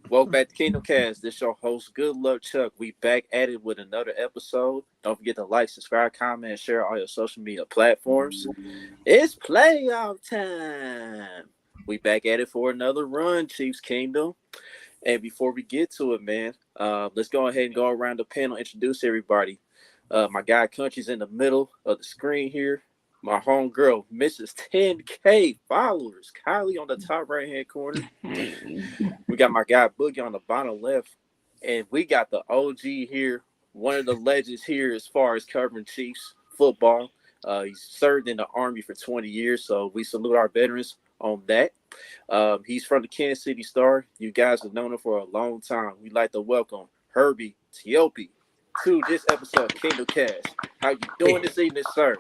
Welcome back to Kingdom Cast. This your host, Good Luck Chuck. We back at it with another episode. Don't forget to like, subscribe, comment, and share all your social media platforms. It's playoff time. We back at it for another run, Chiefs Kingdom. And before we get to it, man, let's go ahead and go around the panel, introduce everybody. My guy Country's in the middle of the screen here. My homegirl, Mrs. 10K followers. Kylie on the top right-hand corner. We got my guy Boogie on the bottom left. And we got the OG here, one of the legends here as far as covering Chiefs football. He's served in the Army for 20 years, so we salute our veterans on that. He's from the Kansas City Star. You guys have known him for a long time. We'd like to welcome Herbie Teope to this episode of Kingdom Cast. How you doing this evening, sir?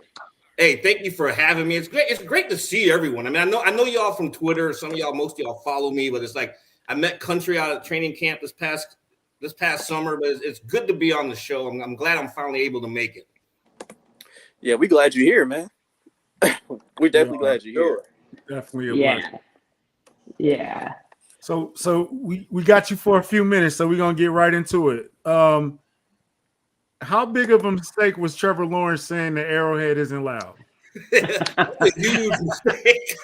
Hey, thank you for having me. It's great. It's great to see everyone. I mean, I know y'all from Twitter. Some of y'all, most of y'all follow me, but it's like I met Country out at training camp this past summer. But it's good to be on the show. I'm glad I'm finally able to make it. Yeah, we glad you're here, man. We're definitely glad you're here. Definitely a blessing. Yeah. So we got you for a few minutes, so we're gonna get right into it. How big of a mistake was Trevor Lawrence saying the Arrowhead isn't loud? A huge mistake.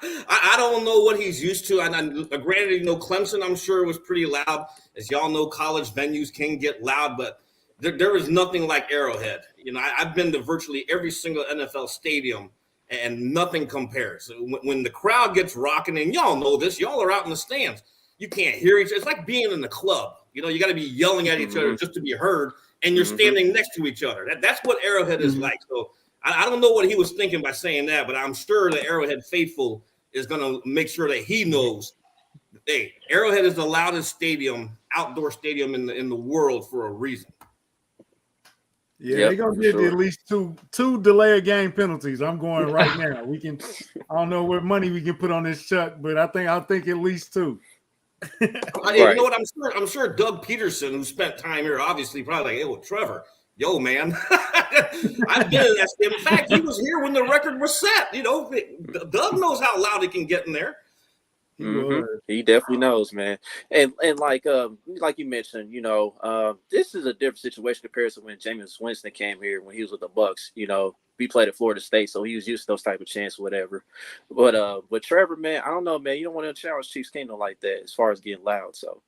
I don't know what he's used to. Granted, Clemson, I'm sure, was pretty loud. As y'all know, college venues can get loud, but there is nothing like Arrowhead. I've been to virtually every single NFL stadium, and nothing compares. When the crowd gets rocking, and y'all know this, y'all are out in the stands. You can't hear each other. It's like being in the club. You got to be yelling at each other just to be heard, and you're standing next to each other. That's what Arrowhead is like. So I don't know what he was thinking by saying that, but I'm sure the Arrowhead faithful is going to make sure that he knows, hey, Arrowhead is the loudest outdoor stadium in the world for a reason. Yeah, they're gonna get at least two delay of game penalties. I'm going right now. I don't know what money we can put on this, Chuck, but I think at least two. You know what? I'm sure Doug Peterson, who spent time here, obviously probably like, hey, well, Trevor, yo, man, I've been in that stadium. In fact, he was here when the record was set. Doug knows how loud it can get in there. He definitely knows, man. And like you mentioned, this is a different situation compared to when Jameis Winston came here when he was with the Bucks. We played at Florida State, so he was used to those type of chants, whatever. But Trevor, man, I don't know, man. You don't want to challenge Chiefs Kingdom like that as far as getting loud. So,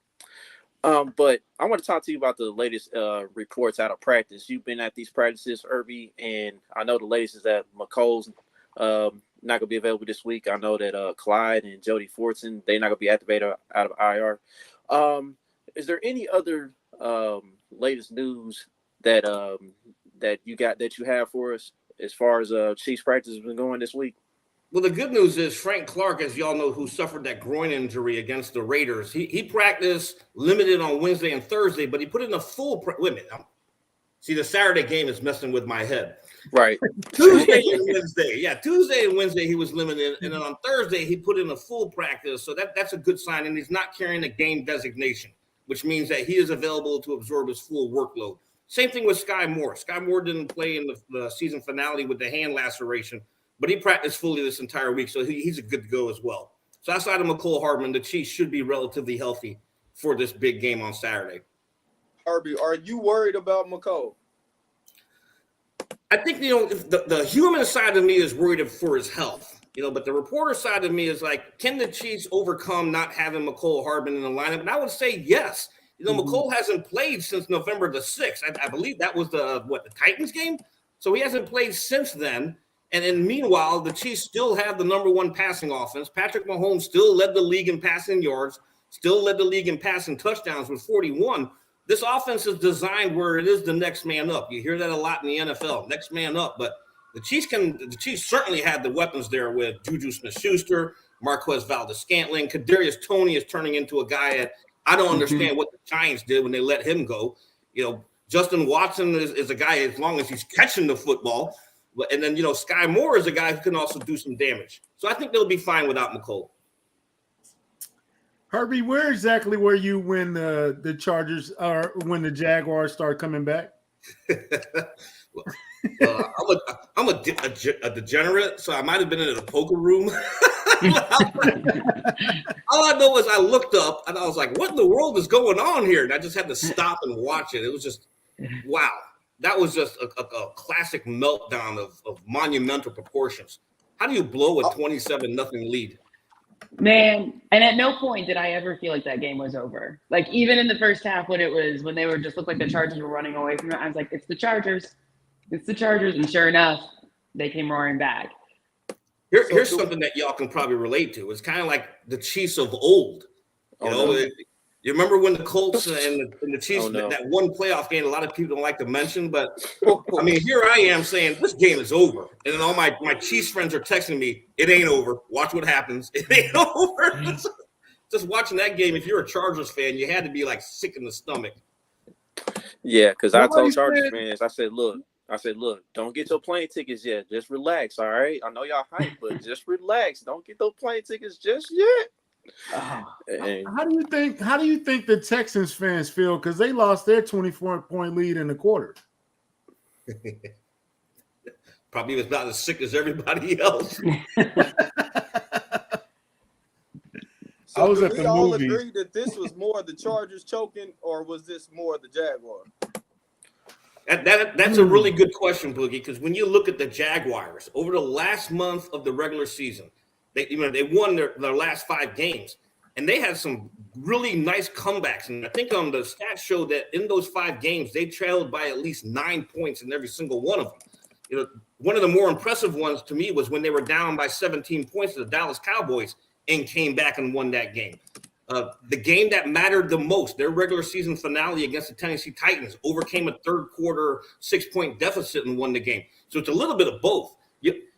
but I want to talk to you about the latest reports out of practice. You've been at these practices, Herbie, and I know the latest is that McColl's not gonna be available this week. I know that Clyde and Jody Fortson, they're not gonna be activated out of IR. Is there any other latest news that you have for us as far as Chiefs practice has been going this week? Well, the good news is Frank Clark, as y'all know, who suffered that groin injury against the Raiders, he practiced limited on Wednesday and Thursday, but he put in a full limit. See, the Saturday game is messing with my head. Right. Tuesday and Wednesday he was limited, and then on Thursday he put in a full practice. So that's a good sign, and he's not carrying a game designation, which means that he is available to absorb his full workload. Same thing with Sky Moore. Sky Moore didn't play in the season finale with the hand laceration, but he practiced fully this entire week, so he's a good to go as well. So outside of McCole Hardman, the Chiefs should be relatively healthy for this big game on Saturday. Herbie, are you worried about McCole? I think, the human side of me is worried for his health, but the reporter side of me is like, can the Chiefs overcome not having McCole Hardman in the lineup? And I would say yes. McCole hasn't played since November the 6th. I believe that was the Titans game? So he hasn't played since then. And then meanwhile, the Chiefs still have the number one passing offense. Patrick Mahomes still led the league in passing yards, still led the league in passing touchdowns with 41. This offense is designed where it is the next man up. You hear that a lot in the NFL, next man up. But the Chiefs certainly had the weapons there with Juju Smith-Schuster, Marquez Valdes-Scantling. Kadarius Toney is turning into a guy that I don't understand what the Giants did when they let him go. Justin Watson is a guy as long as he's catching the football. And then, Sky Moore is a guy who can also do some damage. So I think they'll be fine without McCole. Herbie, where exactly were you when the Chargers when the Jaguars start coming back? I'm a degenerate, so I might have been in a poker room. All I know is I looked up and I was like, what in the world is going on here? And I just had to stop and watch it. It was just, wow. That was just a classic meltdown of monumental proportions. How do you blow a 27-0 lead? Man, and at no point did I ever feel like that game was over. Like, even in the first half when they were just looked like the Chargers were running away from it, I was like, it's the Chargers. It's the Chargers. And sure enough, they came roaring back. Here's something that y'all can probably relate to. It's kind of like the Chiefs of old. You remember when the Colts and the Chiefs, that one playoff game, a lot of people don't like to mention, but I mean, here I am saying this game is over. And then all my Chiefs friends are texting me, it ain't over. Watch what happens. It ain't over. Just watching that game, if you're a Chargers fan, you had to be like sick in the stomach. Yeah, because I told Chargers fans, I said, look, don't get your plane tickets yet. Just relax, all right? I know y'all hype, but just relax. Don't get those plane tickets just yet. How do you think the Texans fans feel? Because they lost their 24-point lead in the quarter. Probably was not as sick as everybody else. So I was at the all agree that this was more the Chargers choking, or was this more the Jaguars? That's a really good question, Boogie, because when you look at the Jaguars over the last month of the regular season, they won their last 5 games, and they had some really nice comebacks. And I think the stats show that in those 5 games, they trailed by at least 9 points in every single one of them. One of the more impressive ones to me was when they were down by 17 points to the Dallas Cowboys and came back and won that game. The game that mattered the most, their regular season finale against the Tennessee Titans, overcame a third quarter 6-point deficit and won the game. So it's a little bit of both.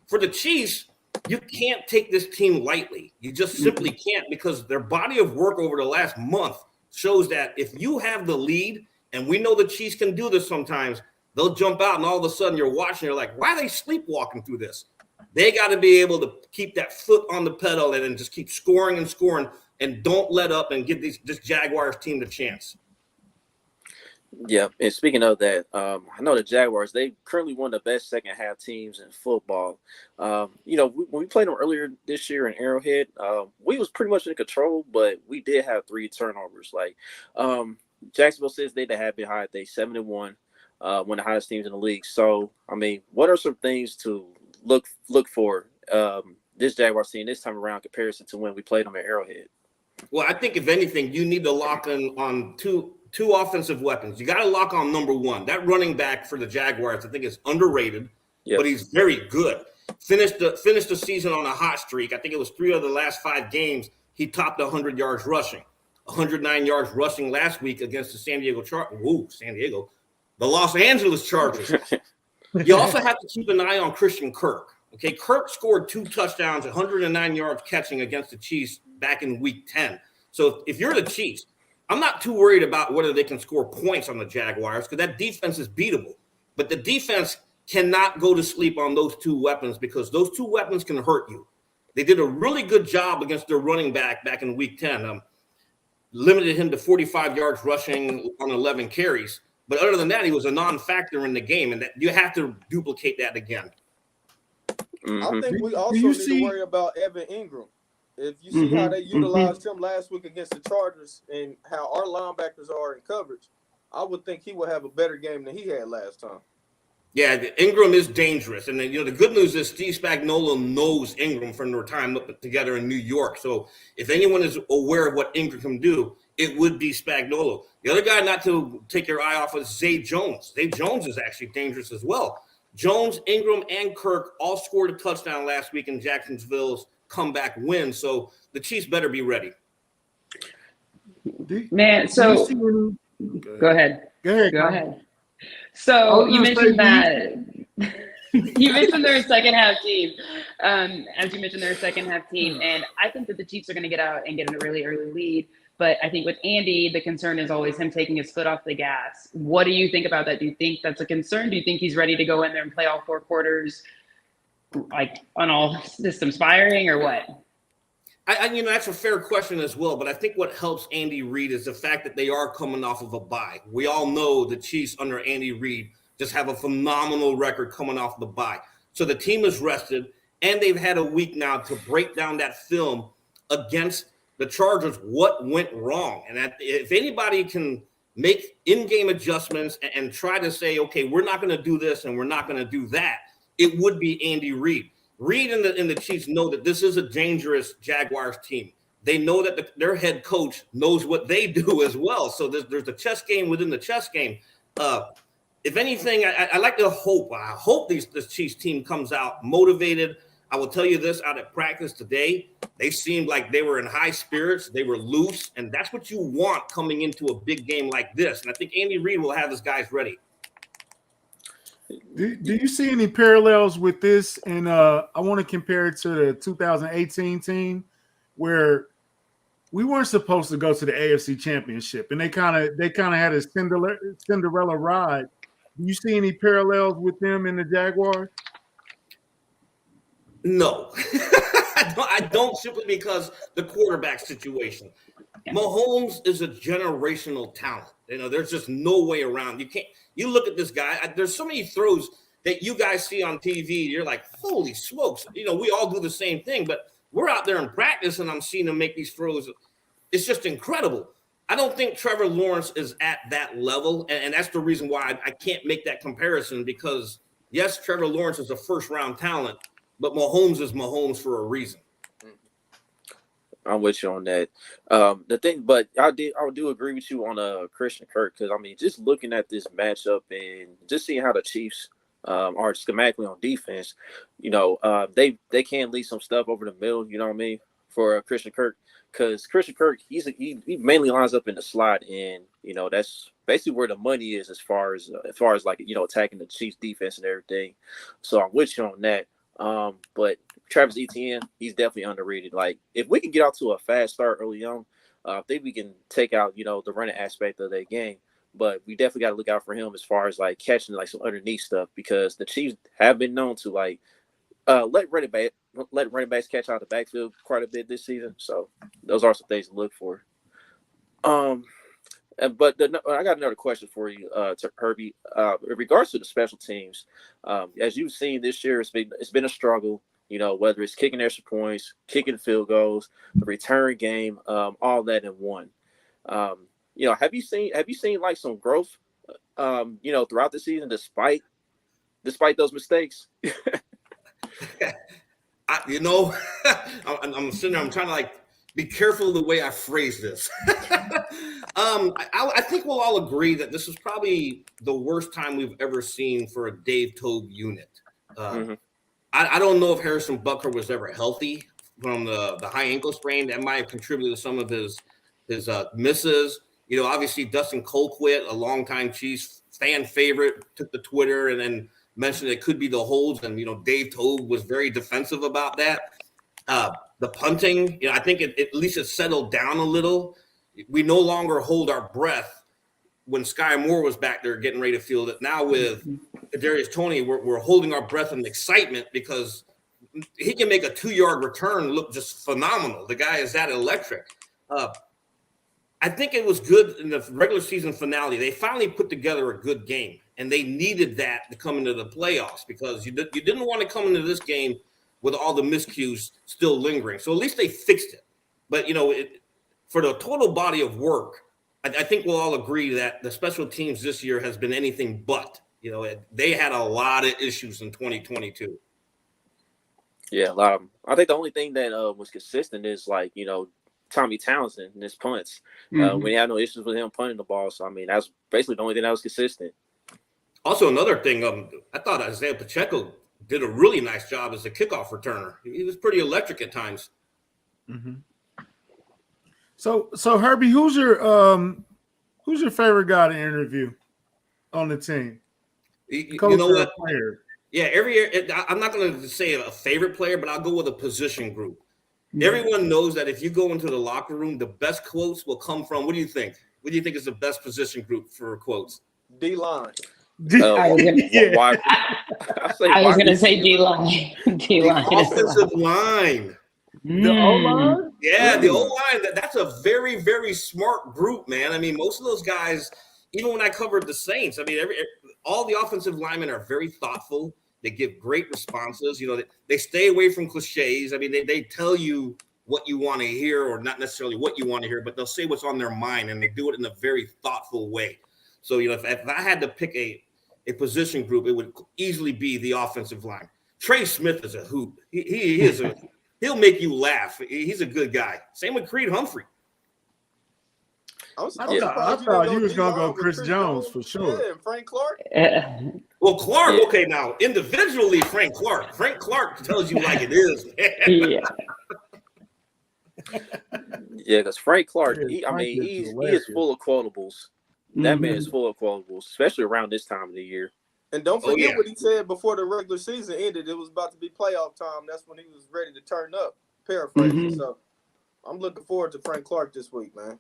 For the Chiefs, you can't take this team lightly. You just simply can't, because their body of work over the last month shows that if you have the lead, and we know the Chiefs can do this sometimes, they'll jump out and all of a sudden you're watching, you're like, why are they sleepwalking through this? They got to be able to keep that foot on the pedal and then just keep scoring and scoring, and don't let up and give this Jaguars team the chance. Yeah, and speaking of that, I know the Jaguars, they currently one of the best second half teams in football. When we played them earlier this year in Arrowhead, we was pretty much in control, but we did have 3 turnovers. Like Jacksonville says they have been high. They 7-1, one of the highest teams in the league. So, I mean, what are some things to look for this Jaguars team this time around in comparison to when we played them at Arrowhead? Well, I think if anything, you need to lock in on two offensive weapons. You got to lock on number one. That running back for the Jaguars, I think, is underrated, but he's very good. Finished the season on a hot streak. I think it was 3 of the last 5 games. He topped 100 yards rushing, 109 yards rushing last week against the the Los Angeles Chargers. You also have to keep an eye on Christian Kirk. Okay, Kirk scored 2 touchdowns, 109 yards catching against the Chiefs back in week 10. So if you're the Chiefs, I'm not too worried about whether they can score points on the Jaguars, because that defense is beatable. But the defense cannot go to sleep on those 2 weapons, because those 2 weapons can hurt you. They did a really good job against their running back in week 10. Limited him to 45 yards rushing on 11 carries. But other than that, he was a non-factor in the game, and that you have to duplicate that again. I think we also need to worry about Evan Ingram. If you see how they utilized him last week against the Chargers and how our linebackers are in coverage, I would think he would have a better game than he had last time. Yeah, Ingram is dangerous. And, the good news is Steve Spagnuolo knows Ingram from their time together in New York. So if anyone is aware of what Ingram can do, it would be Spagnuolo. The other guy not to take your eye off is Zay Jones. Zay Jones is actually dangerous as well. Jones, Ingram, and Kirk all scored a touchdown last week in Jacksonville's comeback win. So the Chiefs better be ready. Man, so go ahead. Go ahead. So you mentioned that you mentioned they're a second half team. As you mentioned, they're a second half team, and I think that the Chiefs are going to get out and get a really early lead. But I think with Andy, the concern is always him taking his foot off the gas. What do you think about that? Do you think that's a concern? Do you think he's ready to go in there and play all 4 quarters, like on all systems firing, or what? That's a fair question as well. But I think what helps Andy Reid is the fact that they are coming off of a bye. We all know the Chiefs under Andy Reid just have a phenomenal record coming off the bye. So the team is rested, and they've had a week now to break down that film against the Chargers, what went wrong. And if anybody can make in-game adjustments and try to say, okay, we're not going to do this and we're not going to do that, it would be Andy Reid. Reid and the Chiefs know that this is a dangerous Jaguars team. They know that their head coach knows what they do as well. So there's a chess game within the chess game. If anything, I like to hope. I hope this Chiefs team comes out motivated. I will tell you this, out at practice today, they seemed like they were in high spirits. They were loose, and that's what you want coming into a big game like this. And I think Andy Reid will have his guys ready. Do you see any parallels with this? And I want to compare it to the 2018 team where we weren't supposed to go to the AFC Championship, and they kind of had a Cinderella ride. Do you see any parallels with them in the Jaguars? No, I don't, simply because the quarterback situation. Mahomes is a generational talent. There's just no way around. You look at this guy, there's so many throws that you guys see on TV. You're like, holy smokes. We all do the same thing, but we're out there in practice and I'm seeing him make these throws. It's just incredible. I don't think Trevor Lawrence is at that level. And that's the reason why I can't make that comparison, because yes, Trevor Lawrence is a first round talent, but Mahomes is Mahomes for a reason. I'm with you on that. The thing, but I do agree with you on Christian Kirk, because just looking at this matchup and just seeing how the Chiefs are schematically on defense, they can leave some stuff over the middle. You know what I mean, for Christian Kirk, because Christian Kirk he mainly lines up in the slot, and that's basically where the money is as far as like attacking the Chiefs defense and everything. So I'm with you on that. But Travis Etienne, he's definitely underrated. Like, if we can get out to a fast start early on, I think we can take out, the running aspect of that game. But we definitely got to look out for him as far as like catching like some underneath stuff, because the Chiefs have been known to like let running backs catch out the backfield quite a bit this season. So those are some things to look for. But I got another question for you, to Herbie. In regards to the special teams, as you've seen this year, it's been a struggle. Whether it's kicking extra points, kicking field goals, the return game, all that in one. Have you seen like some growth, throughout the season, despite those mistakes? I'm sitting there. I'm trying to like be careful of the way I phrase this. I think we'll all agree that this is probably the worst time we've ever seen for a Dave Tobe unit. I don't know if Harrison Butker was ever healthy from the high ankle sprain. That might have contributed to some of his misses. Obviously Dustin Colquitt, a longtime Chiefs fan favorite, took to Twitter and then mentioned it could be the holds. And, Dave Tobe was very defensive about that. The punting, I think at least it settled down a little. We no longer hold our breath when Sky Moore was back there getting ready to field it. Now with Kadarius Toney, we're holding our breath in excitement because he can make a 2-yard return look just phenomenal. The guy is that electric. I think it was good in the regular season finale. They finally put together a good game, and they needed that to come into the playoffs, because you didn't want to come into this game with all the miscues still lingering. So at least they fixed it. But, for the total body of work, I think we'll all agree that the special teams this year has been anything but. They had a lot of issues in 2022. Yeah, a lot of them. I think the only thing that was consistent is like, Tommy Townsend and his punts. We had no issues with him punting the ball. So, that's basically the only thing that was consistent. Also, another thing, I thought Isaiah Pacheco did a really nice job as a kickoff returner. He was pretty electric at times. Mm-hmm. So Herbie, who's your favorite guy to interview on the team? You know what? Player? Yeah, every year I'm not going to say a favorite player, but I'll go with a position group. Yeah. Everyone knows that if you go into the locker room, the best quotes will come from. What do you think? What do you think is the best position group for quotes? D-line. I was going to say D-line. D-line. Offensive line. The O-line? Yeah, the O-line. That's a very, very smart group, man. Most of those guys, even when I covered the Saints, all the offensive linemen are very thoughtful. They give great responses. They stay away from cliches. I mean, they tell you what you want to hear, or not necessarily what you want to hear, but they'll say what's on their mind, and they do it in a very thoughtful way. So, if I had to pick a position group, it would easily be the offensive line. Trey Smith is a hoot. He is he'll make you laugh. He's a good guy. Same with Creed Humphrey. I thought you was gonna go Chris Jones for sure. Yeah, and Frank Clark. Well, Clark. Okay, now individually, Frank Clark tells you like it is. Yeah. Yeah, because Frank Clark, he is full of quotables. That man is full of quotables, especially around this time of the year. And don't forget what he said before the regular season ended. It was about to be playoff time. That's when he was ready to turn up. Paraphrasing. So I'm looking forward to Frank Clark this week, man.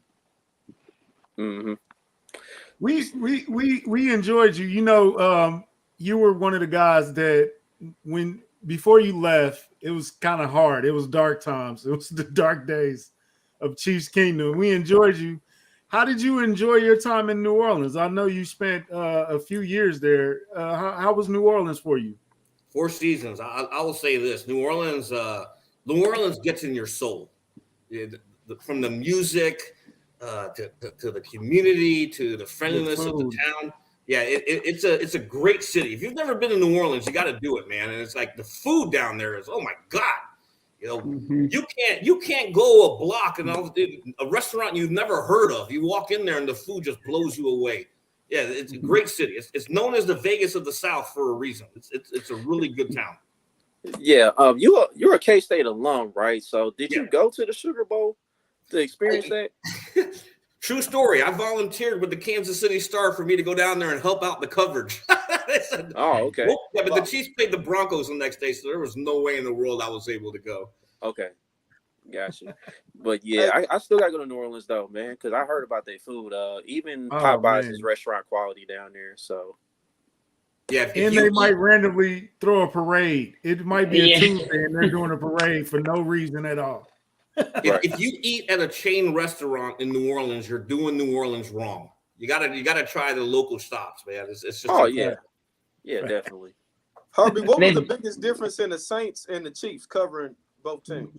We enjoyed you. You were one of the guys that before you left, it was kind of hard. It was dark times. It was the dark days of Chiefs Kingdom. We enjoyed you. How did you enjoy your time in New Orleans? I know you spent a few years there. How was New Orleans for you? 4 seasons. I will say this: New Orleans gets in your soul. From the music to the community to the friendliness of the town. Yeah, it's a great city. If you've never been to New Orleans, you got to do it, man. And it's like the food down there is, oh my God. You can't go a block and a restaurant you've never heard of. You walk in there and the food just blows you away. Yeah, it's a great city. It's known as the Vegas of the South for a reason. It's a really good town. Yeah, you're a K-State alum, right? So did you go to the Sugar Bowl to experience that? True story. I volunteered with the Kansas City Star for me to go down there and help out the coverage. Oh, okay. Well, yeah, but the Chiefs played the Broncos the next day, so there was no way in the world I was able to go. Okay. Gotcha. But yeah, I still got to go to New Orleans, though, man, because I heard about their food. Even Popeyes is restaurant quality down there, so. Yeah, and they might randomly throw a parade. It might be a Tuesday, and they're doing a parade for no reason at all. If you eat at a chain restaurant in New Orleans, you're doing New Orleans wrong. You gotta try the local stops, man. It's just yeah, definitely. Herbie, what was the biggest difference in the Saints and the Chiefs covering both teams?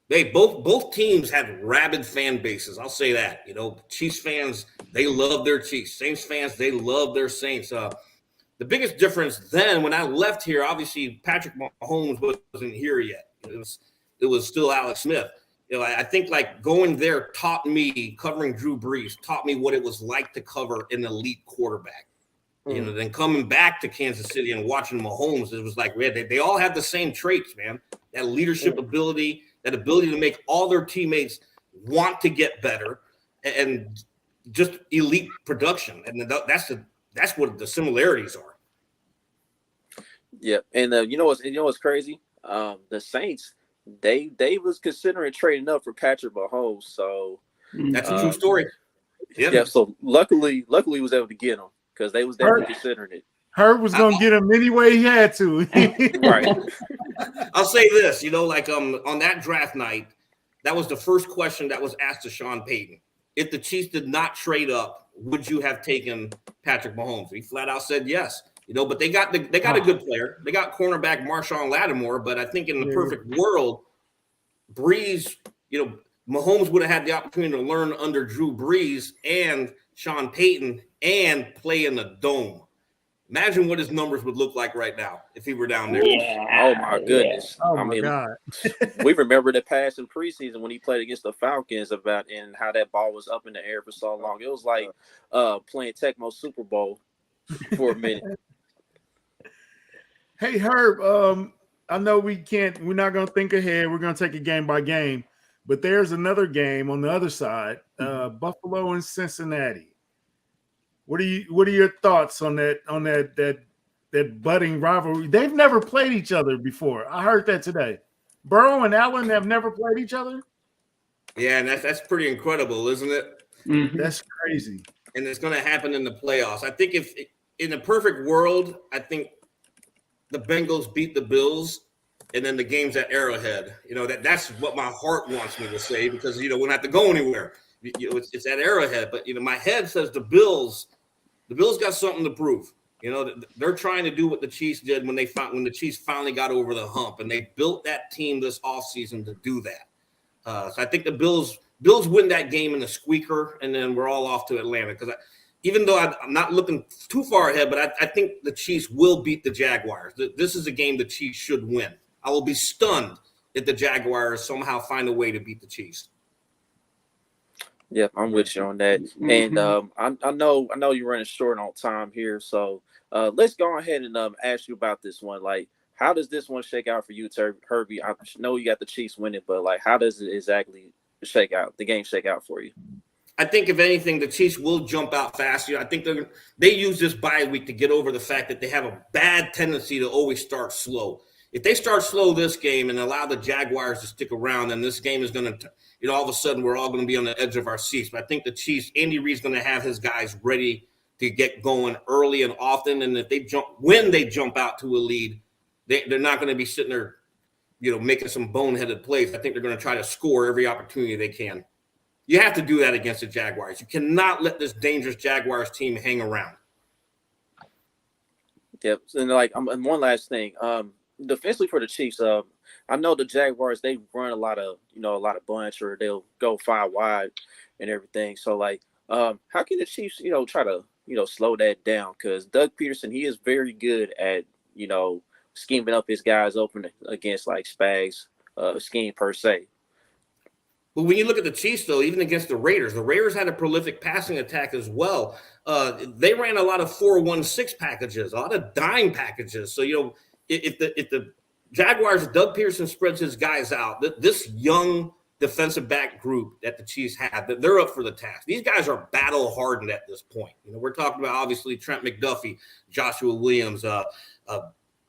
They both teams had rabid fan bases. I'll say that. Chiefs fans, they love their Chiefs. Saints fans, they love their Saints. The biggest difference then, when I left here, obviously Patrick Mahomes wasn't here yet. It was still Alex Smith. I think like going there taught me, covering Drew Brees, taught me what it was like to cover an elite quarterback. Then coming back to Kansas City and watching Mahomes, it was like, they all have the same traits, man. That leadership ability, that ability to make all their teammates want to get better, and just elite production. And that's what the similarities are. Yeah, and you know what's crazy? The Saints, they was considering trading up for Patrick Mahomes, so that's a true story. Yeah, so luckily he was able to get him because they was definitely considering it. Herb was gonna get him any way he had to. Right. I'll say this, on that draft night, that was the first question that was asked to Sean Payton. If the Chiefs did not trade up, would you have taken Patrick Mahomes? He flat out said yes. But they got a good player. They got cornerback Marshawn Lattimore, but I think in the perfect world, Brees, Mahomes would have had the opportunity to learn under Drew Brees and Sean Payton and play in the dome. Imagine what his numbers would look like right now if he were down there. Yeah. Oh my goodness. Oh my God. We remember the pass in preseason when he played against the Falcons and how that ball was up in the air for so long. It was like playing Tecmo Super Bowl for a minute. Hey Herb, I know we're not gonna think ahead, we're gonna take it game by game, but there's another game on the other side, Buffalo and Cincinnati. What are your thoughts on that budding rivalry? They've never played each other before. I heard that today. Burrow and Allen have never played each other. Yeah, and that's pretty incredible, isn't it? Mm-hmm. That's crazy. And it's going to happen in the playoffs. I think if in a perfect world, I think the Bengals beat the Bills, and then the game's at Arrowhead. That's what my heart wants me to say because we don't have to go anywhere. It's at Arrowhead, but my head says the Bills got something to prove. You know, they're trying to do what the Chiefs did when the Chiefs finally got over the hump, and they built that team this offseason to do that. So I think the Bills win that game in a squeaker, and then we're all off to Atlanta. Because even though I'm not looking too far ahead, but I think the Chiefs will beat the Jaguars. This is a game the Chiefs should win. I will be stunned if the Jaguars somehow find a way to beat the Chiefs. Yep, I'm with you on that. And I know you're running short on time here, so let's go ahead and ask you about this one. Like, how does this one shake out for you, Herbie? I know you got the Chiefs winning, but like, how does it exactly shake out? The game shake out for you? I think if anything, the Chiefs will jump out faster. I think they use this bye week to get over the fact that they have a bad tendency to always start slow. If they start slow this game and allow the Jaguars to stick around, then this game is going to, all of a sudden we're all going to be on the edge of our seats. But I think the Chiefs, Andy Reid's going to have his guys ready to get going early and often. And if when they jump out to a lead, they're not going to be sitting there, making some boneheaded plays. I think they're going to try to score every opportunity they can. You have to do that against the Jaguars. You cannot let this dangerous Jaguars team hang around. Yep. And and one last thing. Defensively for the Chiefs, I know the Jaguars, they run a lot of bunch, or they'll go 5 wide and everything. So how can the Chiefs, try to, slow that down? Because Doug Peterson, he is very good at, scheming up his guys open against Spags scheme per se. But when you look at the Chiefs, though, even against the Raiders had a prolific passing attack as well. They ran a lot of 4-1-6 packages, a lot of dime packages. So, if the Jaguars, Doug Peterson spreads his guys out, this young defensive back group that the Chiefs have, that they're up for the task. These guys are battle hardened at this point. We're talking about obviously Trent McDuffie, Joshua Williams,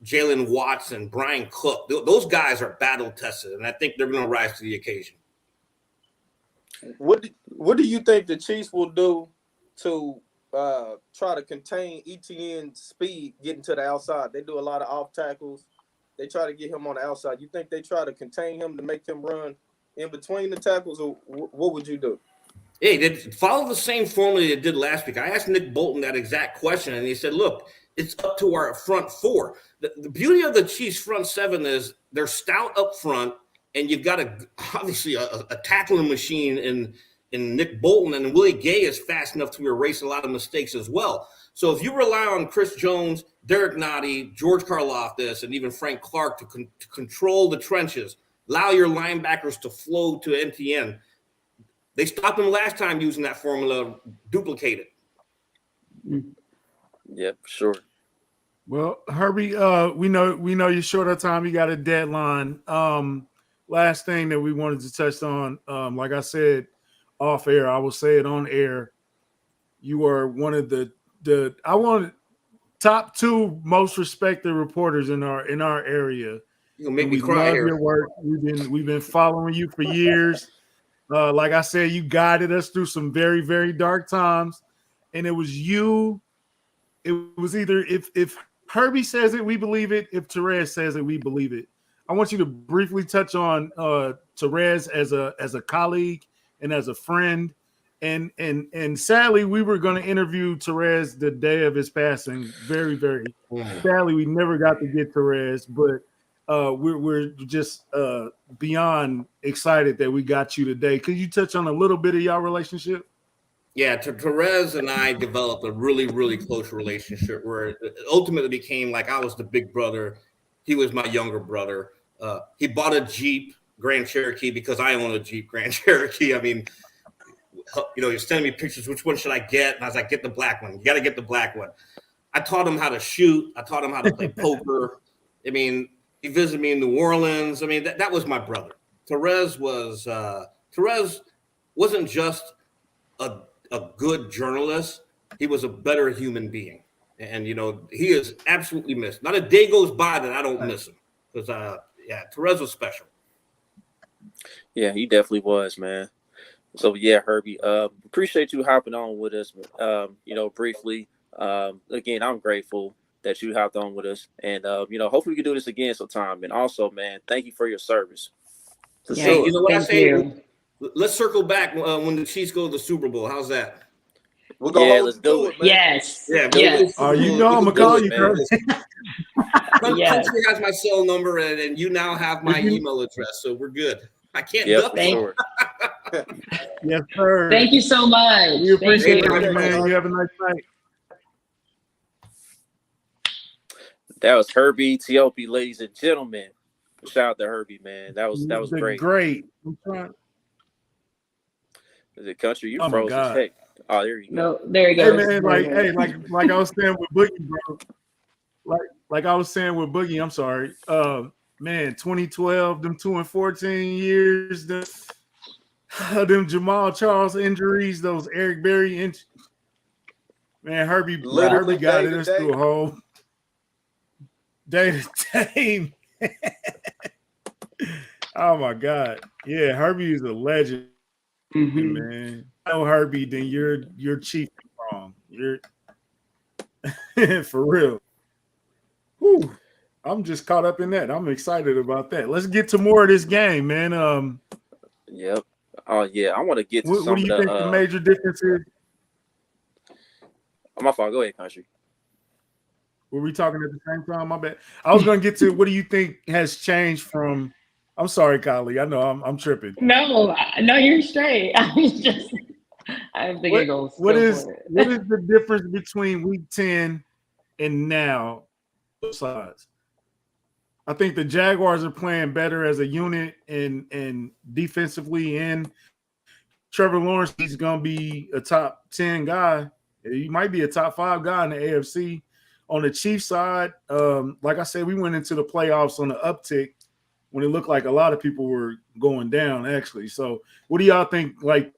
Jalen Watson, Brian Cook. Those guys are battle tested, and I think they're going to rise to the occasion. What do you think the Chiefs will do to try to contain ETN's speed getting to the outside? They do a lot of off tackles. They try to get him on the outside. You think they try to contain him to make him run in between the tackles, or what would you do? Hey, they follow the same formula they did last week. I asked Nick Bolton that exact question, and he said, look, it's up to our front four. The beauty of the Chiefs' front seven is they're stout up front, and you've got obviously a tackling machine in Nick Bolton, and Willie Gay is fast enough to erase a lot of mistakes as well. So if you rely on Chris Jones, Derek Nottie, George Karlaftis, and even Frank Clark to control the trenches, allow your linebackers to flow to NTN. They stopped them last time using that formula, duplicate it. Yeah, for sure. Well, Herbie, we know you're short of time. You got a deadline. Last thing that we wanted to touch on, like I said off air, I will say it on air. You are one of the top 2 most respected reporters in our area. You'll make me cry here. Your work. We've been following you for years. Like I said, you guided us through some very, very dark times, and it was you. It was either if Herbie says it, we believe it. If Therese says it, we believe it. I want you to briefly touch on Therese as a colleague and as a friend. And sadly, we were going to interview Therese the day of his passing. Very, very sadly, we never got to get Therese, but we're just beyond excited that we got you today. Could you touch on a little bit of y'all relationship? Yeah, Therese and I developed a really, really close relationship where it ultimately became like I was the big brother. He was my younger brother. He bought a Jeep Grand Cherokee because I own a Jeep Grand Cherokee. I mean, you're sending me pictures. Which one should I get? And I was like, get the black one. You got to get the black one. I taught him how to shoot. I taught him how to play poker. I mean, he visited me in New Orleans. I mean, that was my brother. Therese wasn't just a good journalist. He was a better human being. And, he is absolutely missed. Not a day goes by that I don't miss him. Because, Therese was special. Yeah, he definitely was, man. So, yeah, Herbie, appreciate you hopping on with us, briefly. Again, I'm grateful that you hopped on with us. And, hopefully we can do this again sometime. And also, man, thank you for your service. For sure. You know what I say? Let's circle back when the Chiefs go to the Super Bowl. How's that? We're gonna hold let's you do to it. it, man. Yes. Yeah, Yes. Oh, you know I'm gonna call you, man. Yes. Country has my cell number, and you now have my You- email address, so we're good. I can't Yeah, duck for it. sure. Yes, sir. Thank you so much. We appreciate Thank it, you. man. You have a nice night. That was Herbie Teope, ladies and gentlemen. Shout out to Herbie, man. That was The great. great. I'm trying. Is it country? You Oh my froze as God. heck. Oh, there you go. No, there you Hey go. man, like I was saying with Boogie, bro. Like I was saying with Boogie, I'm sorry. Man, 2012, them 2 and 14 years, them Jamal Charles injuries, those Eric Berry injuries. Man, Herbie Literally guided day us to day. through a whole day to day. Oh my God. Yeah, Herbie is a legend, man. I know Herbie, then you're cheap wrong. You're for real. Whew. I'm just caught up in that. I'm excited about that. Let's get to more of this game, man. Yep. Oh yeah, I want to get to What do you think the major difference is? Oh, my fault. Go ahead, country. Were we talking at the same time? My bad. I was going to get to what do you think has changed from? I'm sorry, Kylie. I know I'm tripping. No, you're straight. I have the giggles. What is the difference between week 10 and now? Besides, I think the Jaguars are playing better as a unit and defensively. And Trevor Lawrence, he's going to be a top 10 guy. He might be a top 5 guy in the AFC. On the Chiefs side, like I said, we went into the playoffs on the uptick when it looked like a lot of people were going down, actually. So what do y'all think, like,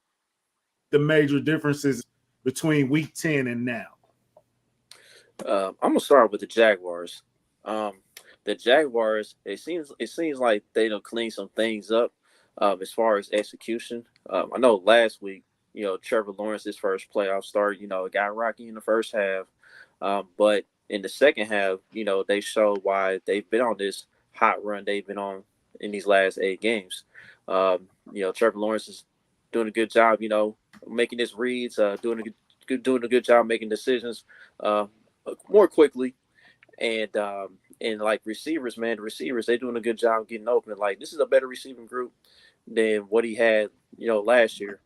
the major differences between week 10 and now? I'm gonna start with the Jaguars. The Jaguars, it seems like they don't clean some things up as far as execution. I know last week, Trevor Lawrence's first playoff start, it got rocky in the first half, but in the second half, they showed why they've been on this hot run they've been on in these last 8 games. Trevor Lawrence is doing a good job, making his reads, doing a good job making decisions more quickly, and like receivers, man, the receivers, they're doing a good job getting open. Like, this is a better receiving group than what he had, last year.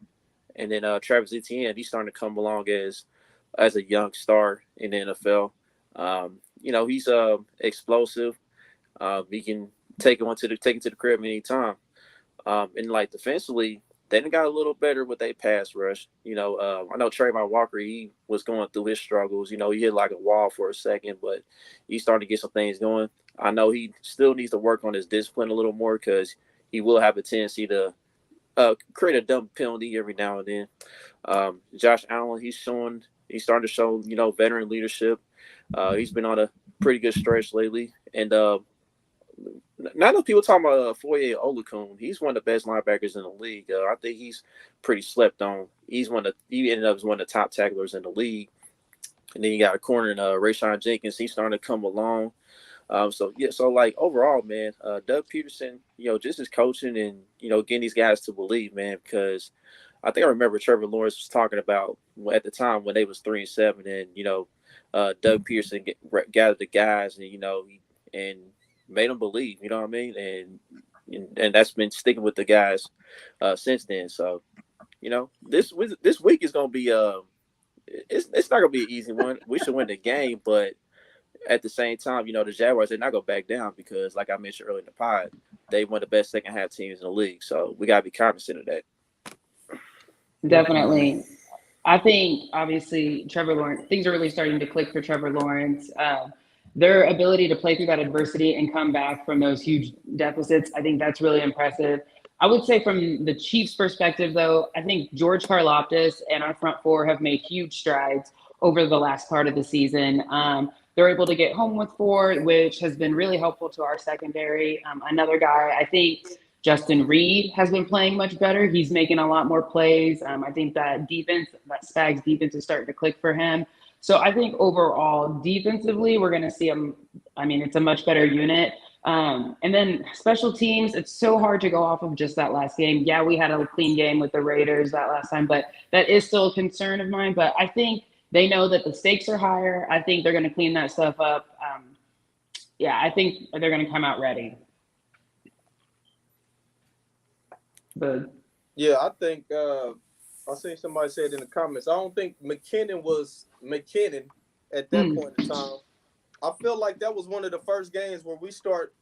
And then Travis Etienne, he's starting to come along as a young star in the NFL. He's explosive. He can take it to the crib anytime. And like defensively, they done got a little better with their pass rush. I know Trayvon Walker, he was going through his struggles. He hit like a wall for a second, but he's starting to get some things going. I know he still needs to work on his discipline a little more because he will have a tendency to create a dumb penalty every now and then. Josh Allen, he's starting to show, veteran leadership. He's been on a pretty good stretch lately. And not enough people talking about Foye Olukun. He's one of the best linebackers in the league. I think he's pretty slept on. He ended up as one of the top tacklers in the league. And then you got a corner in Rayshon Jenkins. He's starting to come along. So like overall, man, Doug Peterson, just his coaching and getting these guys to believe, man, because I think I remember Trevor Lawrence was talking about at the time when they was 3-7, and Doug Peterson gathered the guys and made them believe, you know what I mean, and that's been sticking with the guys since then. So this week is gonna be it's not gonna be an easy one. We should win the game, but at the same time, the Jaguars, they're not going to back down because, like I mentioned earlier in the pod, they one of the best second half teams in the league. So we got to be cognizant of that. Definitely. I think, obviously, Trevor Lawrence, things are really starting to click for Trevor Lawrence. Their ability to play through that adversity and come back from those huge deficits, I think that's really impressive. I would say from the Chiefs' perspective, though, I think George Karlaftis and our front four have made huge strides over the last part of the season. They're able to get home with 4, which has been really helpful to our secondary. Another guy, I think Justin Reed has been playing much better. He's making a lot more plays. I think that Spags defense is starting to click for him. So I think overall, defensively, we're going to see it's a much better unit. And then special teams, it's so hard to go off of just that last game. Yeah, we had a clean game with the Raiders that last time, but that is still a concern of mine. But I think they know that the stakes are higher. I think they're going to clean that stuff up. Yeah, I think they're going to come out ready. But yeah, I think I seen somebody say it in the comments. I don't think McKinnon was McKinnon at that point in time. I feel like that was one of the first games where we start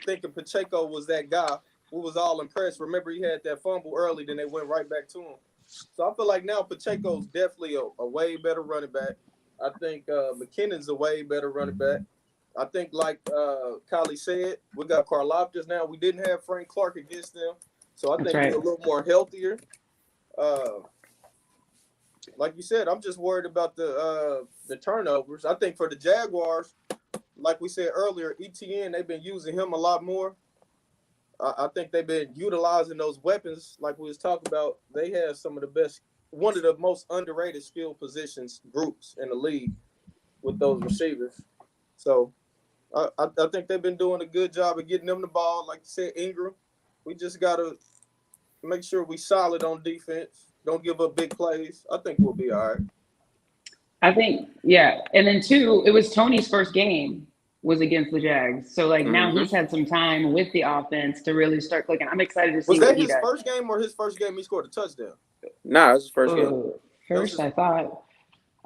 thinking Pacheco was that guy. We was all impressed. Remember, he had that fumble early, then they went right back to him. So I feel like now Pacheco's definitely a way better running back. I think McKinnon's a way better running back. I think, like Kylie said, we got Karlaftis now. We didn't have Frank Clark against them. So I think we're a little more healthier. Like you said, I'm just worried about the turnovers. I think for the Jaguars, like we said earlier, ETN, they've been using him a lot more. I think they've been utilizing those weapons like we was talking about. They have some of the best, one of the most underrated skill positions groups in the league with those receivers. So I think they've been doing a good job of getting them the ball. Like you said, Ingram, we just got to make sure we solid on defense. Don't give up big plays. I think we'll be all right. I think, yeah. And then two, it was Tony's first game was against the Jags. So, like, now he's had some time with the offense to really start clicking. I'm excited to see what he does. Was that his first game or his first game he scored a touchdown? Nah, it was his first game. First, I thought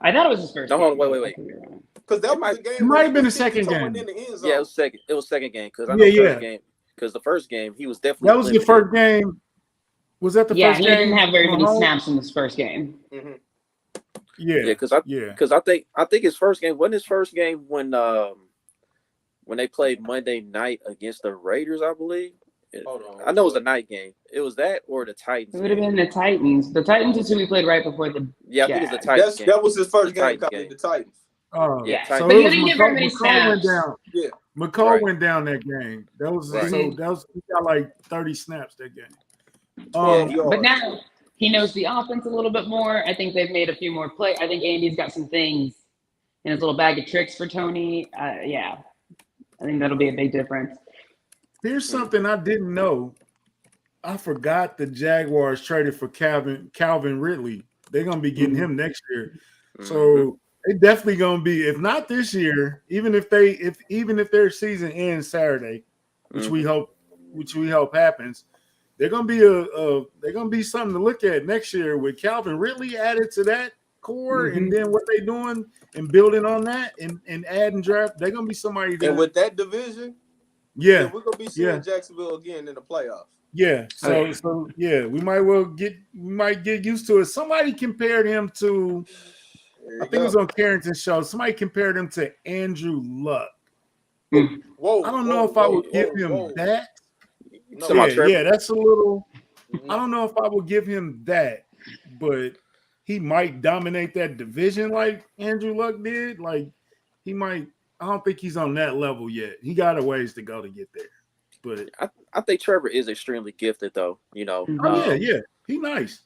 it was his first game. Hold on, wait. Because that was a game. It might have been the second game. Yeah, it was second. It was second game because I know first game. Because the first game he was definitely. That was the first game. Was that the first game? Yeah, he didn't have very many snaps in his first game. Mm-hmm. Yeah, because I think his first game wasn't his first game when they played Monday night against the Raiders, I believe. Hold on. I know it was a night game. It was that or the Titans. It would have been the Titans. The Titans is who we played right before the. Yeah, I think it was the Titans. That was his first game. The Titans. Oh, yeah. So but he didn't get very many snaps. Yeah, McCall went down that game. That was he got like 30 snaps that game. But now he knows the offense a little bit more. I think they've made a few more plays. I think Andy's got some things in his little bag of tricks for Tony. Yeah, I think that'll be a big difference. Here's something I didn't know. I forgot the Jaguars traded for Calvin Ridley. They're gonna be getting him next year. So they definitely gonna be, if not this year, even if their season ends Saturday, which we hope happens, they're gonna be something to look at next year with Calvin Ridley added to that core, and then what they doing and building on that and adding draft. They're gonna be somebody that, and with that division, we're gonna be seeing Jacksonville again in the playoffs. Yeah, so we might get used to it. Somebody compared him to, I think it was on Carrington's show. Somebody compared him to Andrew Luck. Whoa! I don't know if I would give him that. No. Yeah, that's a little. I don't know if I would give him that, but he might dominate that division like Andrew Luck did. Like he might. I don't think he's on that level yet. He got a ways to go to get there. But I think Trevor is extremely gifted, though. You know. Yeah, he's nice.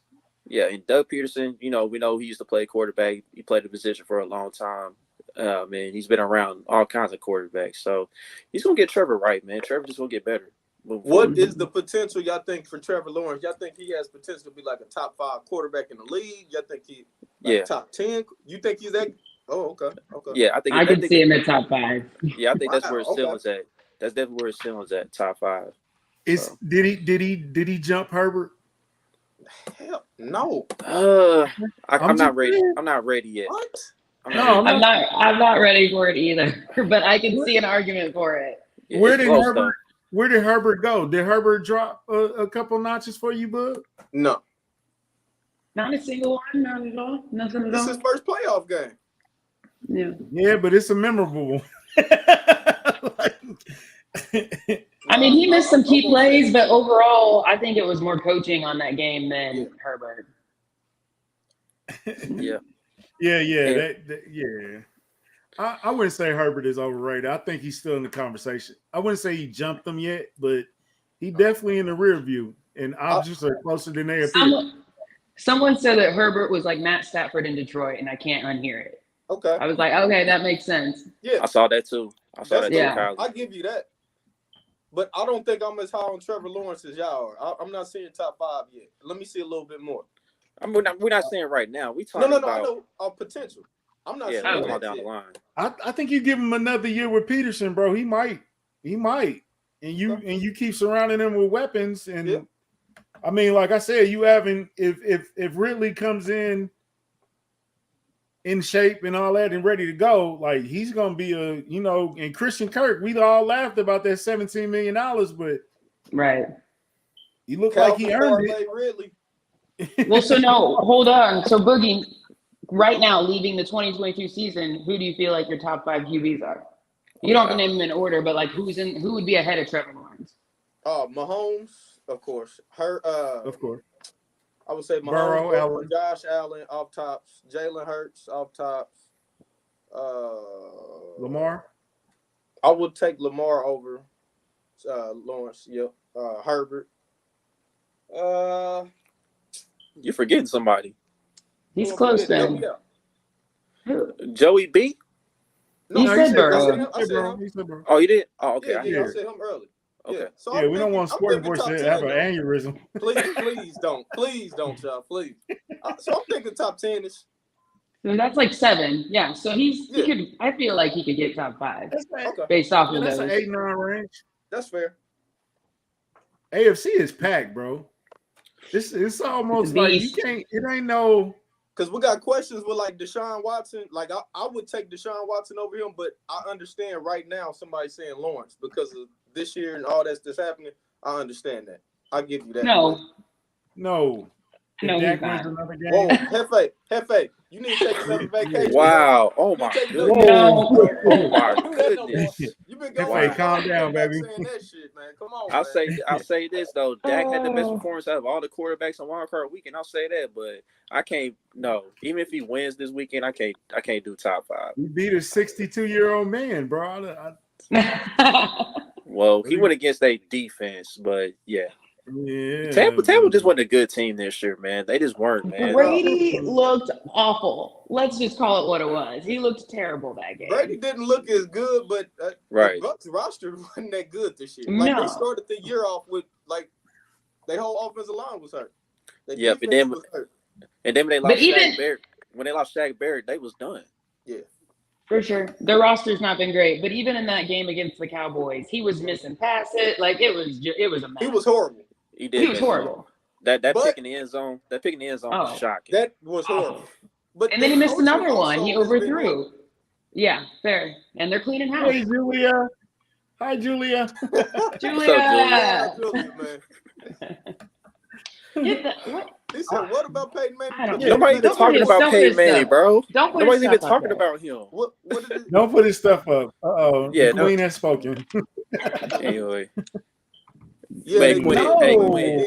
Yeah, and Doug Peterson, we know he used to play quarterback. He played the position for a long time. Man, he's been around all kinds of quarterbacks. So he's gonna get Trevor right, man. Trevor just gonna get better. What is the potential y'all think for Trevor Lawrence? Y'all think he has potential to be like a top 5 quarterback in the league? Y'all think he top 10? You think he's that? Oh, okay. Yeah, I can see him at top 5. Yeah, I think that's where his ceiling's at. That's definitely where his ceiling's at, top 5. Did he jump Herbert? Hell no. I'm not ready. I'm not ready yet. What? I'm not ready for it either. But I can see an argument for it. Yeah, Where did Herbert go? Did Herbert drop a couple notches for you, bud? No. Not a single one. Not at all. Nothing at all. This is his first playoff game. Yeah, but it's a memorable one. I mean, he missed some key plays, but overall, I think it was more coaching on that game than Herbert. Yeah. I wouldn't say Herbert is overrated. I think he's still in the conversation. I wouldn't say he jumped them yet, but he definitely in the rear view, and options are closer than they appear. Someone said that Herbert was like Matt Stafford in Detroit, and I can't unhear it. Okay. I was like, okay, that makes sense. Yeah. I saw that too. Kyle. I'll give you that. But I don't think I'm as high on Trevor Lawrence as y'all are. I'm not seeing top 5 yet. Let me see a little bit more. I mean, we're not saying right now. We talking about I know potential. I'm not saying that down the line. I think you give him another year with Peterson, bro. He might, and you keep surrounding him with weapons. And I mean, like I said, you haven't if Ridley comes in shape and all that and ready to go, like he's gonna be and Christian Kirk, we all laughed about that $17 million, but right. He looked like he earned it. Ridley. Well, so no, hold on. So Boogie, right now, leaving the 2022 season, who do you feel like your top 5 QBs are? You don't have to name them in order, but like who would be ahead of Trevor Lawrence? Mahomes, of course. Of course. I would say Mahomes, Burrow, Josh Allen off tops, Jalen Hurts off tops. Lamar. I would take Lamar over Lawrence. Yep. Herbert. You're forgetting somebody. He's close then. Joey B? No, he said Burrow. I said him. Oh, you did? Oh, okay. I said him early. Okay. Yeah, so we don't want Sporting Voice to have an aneurysm. Please don't, y'all. Please. So I'm thinking top 10-ish. So that's like 7. Yeah. So he could. I feel like he could get top 5 based off of that's those. An 8-9 range. That's fair. AFC is packed, bro. It's almost like you can't. It ain't no. Because we got questions with like Deshaun Watson. Like I would take Deshaun Watson over him, but I understand right now somebody saying Lawrence because of this year and all that's happening. I understand that. I'll give you that. No. Dak wins another game. Whoa, Hefe, you need to take another vacation. Wow. Oh my goodness. Oh my goodness. You been going. Calm down, baby. Saying that shit, man. Come on. I'll say this though. Dak had the best performance out of all the quarterbacks on Wild Card Weekend. I'll say that, but I can't. No, even if he wins this weekend, I can't do top 5. He beat a 62-year-old man, bro. Well, he went against a defense, but yeah. Yeah, Tampa just wasn't a good team this year, man. They just weren't, man. Brady looked awful. Let's just call it what it was. He looked terrible that game. Brady didn't look as good, but right. The Bucs roster wasn't that good this year. Like they started the year off with like their whole offensive line was hurt. Yep, and then when they lost Shaq Barrett, Shaq Barrett, they was done. Yeah. For sure. Their roster's not been great, but even in that game against the Cowboys, he was missing passes. Like it was a mess. He was horrible. He was horrible. That pick in the end zone. That pick in the end zone was shocking. That was horrible. But and then he missed another one. He overthrew. Yeah, fair. And they're cleaning house. Hey, Julia. Hi, Julia. Julia. Man. What? He said, "What about Peyton Manning?" Nobody's even talking about Peyton Manning, bro. Nobody's even talking about him. Don't put his stuff up. Yeah, the Queen has spoken. Anyway. Yeah, Quinn.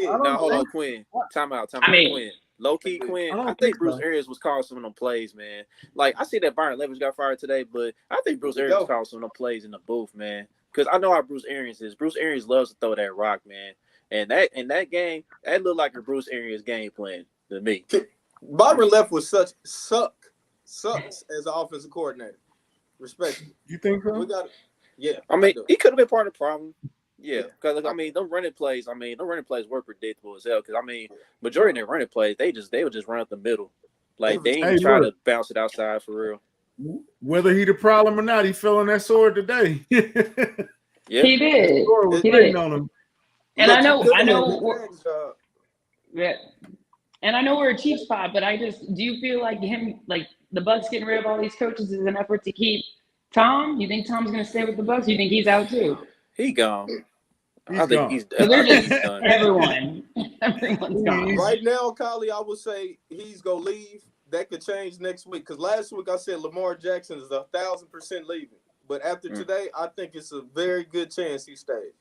Now hold on, Quinn. Time out, Quinn. Low key, Quinn. I think Bruce Arians was calling some of them plays, man. Like I see that Byron Levis got fired today, but I think Bruce Arians was calling some of them plays in the booth, man. Because I know how Bruce Arians is. Bruce Arians loves to throw that rock, man. And that game, that looked like a Bruce Arians game plan to me. Byron Leftwich sucks as an offensive coordinator. Respect. You think so? Yeah. I mean, he could have been part of the problem. Yeah, because I mean, them running plays were predictable as hell. Because I mean, majority of their running plays, they would just run up the middle, like they ain't try to bounce it outside for real. Whether he the problem or not, he fell on that sword today. Yeah, he did. He did on him. And I know. Yeah, and I know we're a Chiefs pod, but do you feel like the Bucs getting rid of all these coaches is an effort to keep Tom? You think Tom's going to stay with the Bucs? You think he's out too? He gone. I think he's done. So they're just everyone's gone. Right now, Kylie, I would say he's gonna leave. That could change next week. Because last week I said Lamar Jackson is 1,000% leaving. But after today, I think it's a very good chance he stays.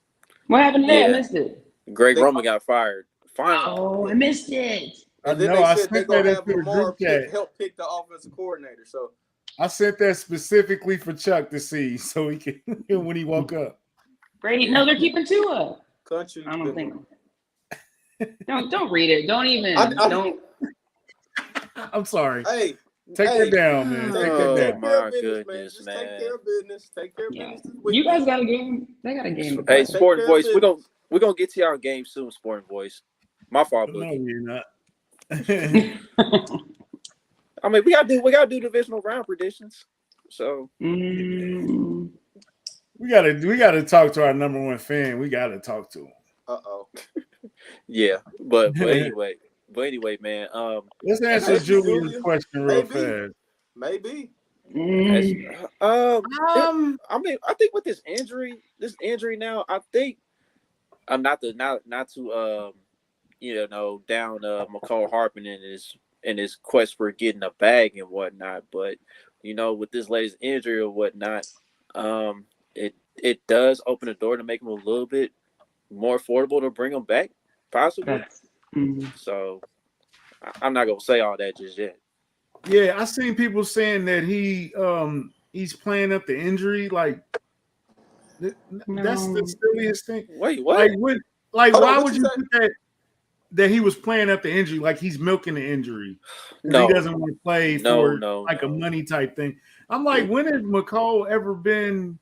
What happened today? I missed it. Greg Roman got fired. Finally. Oh, I missed it. And then they said they're gonna have Lamar help pick the offensive coordinator. So I sent that specifically for Chuck to see, so he can when he woke up. Brady, no, they're keeping Tua. Country. I don't think. Don't read it. Don't even. Don't. I'm sorry. Hey, Take that down, man. Take that down. My goodness, man. Take care of business. Take care of business. You guys got a game. They got a game. To Hey, Sporting Voice, we're gonna get to y'all game soon, Sporting Voice. My fault, no, you're not. I mean, we gotta do divisional round predictions. So we gotta talk to our number one fan. We gotta talk to him. Yeah, but anyway, man. Let's answer Julian's question real fast. Maybe. I mean, I think with this injury now, I think not to down McCall Hardman in his quest for getting a bag and whatnot, but with this latest injury or whatnot, it does open the door to make him a little bit more affordable to bring him back, possibly. So I'm not gonna say all that just yet. Yeah, I seen people saying that he's playing up the injury. Like that's the silliest thing. Wait, what? Why would you put that he was playing up the injury? Like he's milking the injury. No, he doesn't want to play for a money type thing. I'm like, when has McCall ever been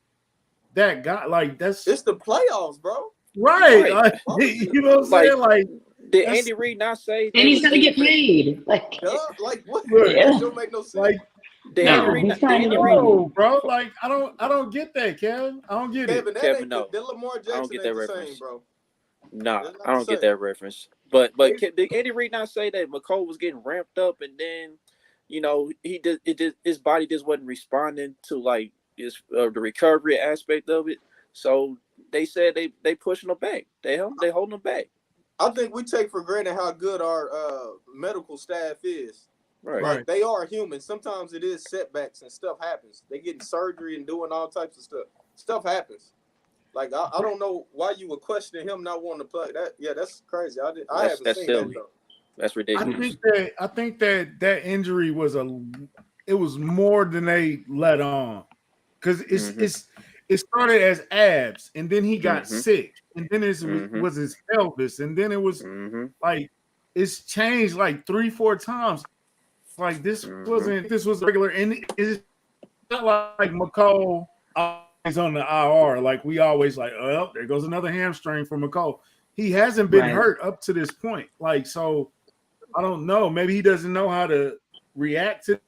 that guy? Like it's the playoffs, bro. Right. You know what I'm saying? Like, did Andy Reid not say? And he's gonna get paid. Like what? Yeah. That don't make no sense. Like, bro. Like, I don't get that, Kevin. I don't get it. Kevin, no. Lamar Jackson I don't get that reference, same, bro. No, I don't get that reference. But did Andy Reid not say that McCall was getting ramped up and then, his body just wasn't responding to like the recovery aspect of it. So they said they pushing him back. They holding him back. I think we take for granted how good our medical staff is. Right. Like they are human. Sometimes it is setbacks and stuff happens. They getting surgery and doing all types of stuff. Stuff happens. Like I don't know why you would question him not wanting to play. That's crazy. I haven't seen silly. that though. That's ridiculous. I think that injury was more than they let on, because it started as abs and then he got sick and then it was his pelvis and then it was like it's changed like 3-4 times. Like this was regular, and it's not like McCall is on the IR. Like we always like, oh, there goes another hamstring for McCall. He hasn't been hurt up to this point. Like, so I don't know. Maybe he doesn't know how to react to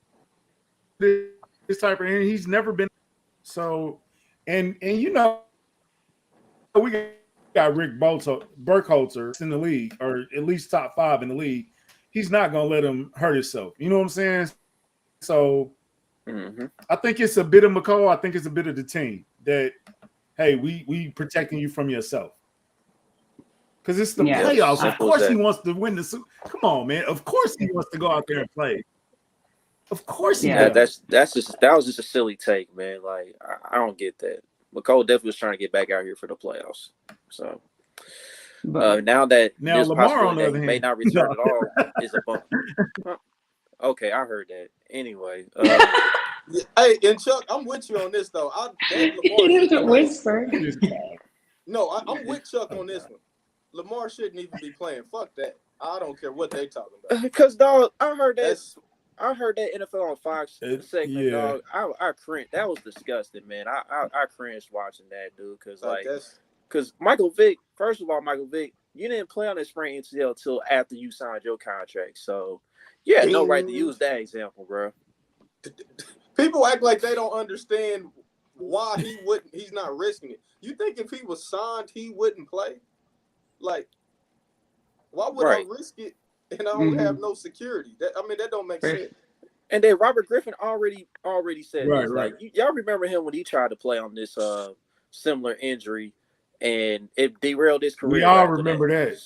this type of injury. He's never been so, and we got Rick Burkholzer in the league, or at least top 5 in the league. He's not gonna let him hurt himself. You know what I'm saying? So I think it's a bit of McCall. I think it's a bit of the team that, hey, we protecting you from yourself. Because it's the playoffs. Of course he wants to win the Super. Come on, man. Of course he wants to go out there and play. Of course he does. That was just a silly take, man. Like I don't get that. McCall definitely was trying to get back out here for the playoffs. So now Lamar on the other hand may not return at all is a bump. Okay, I heard that. Anyway, hey, and Chuck, I'm with you on this though. Whisper. No, I'm with Chuck on this one. Lamar shouldn't even be playing. Fuck that. I don't care what they talking about. Because dog, I heard that NFL on Fox segment, dog. I cringed. That was disgusting, man. I cringed watching that, dude. Because Michael Vick, first of all, you didn't play on the sprained ACL until after you signed your contract. So you had no right to use that example, bro. People act like they don't understand why he's not risking it. You think if he was signed, he wouldn't play? Like, why would I risk it and I don't have no security? That don't make sense. And then Robert Griffin already said this. Right. Like, y'all remember him when he tried to play on this similar injury, and it derailed his career. We all remember that.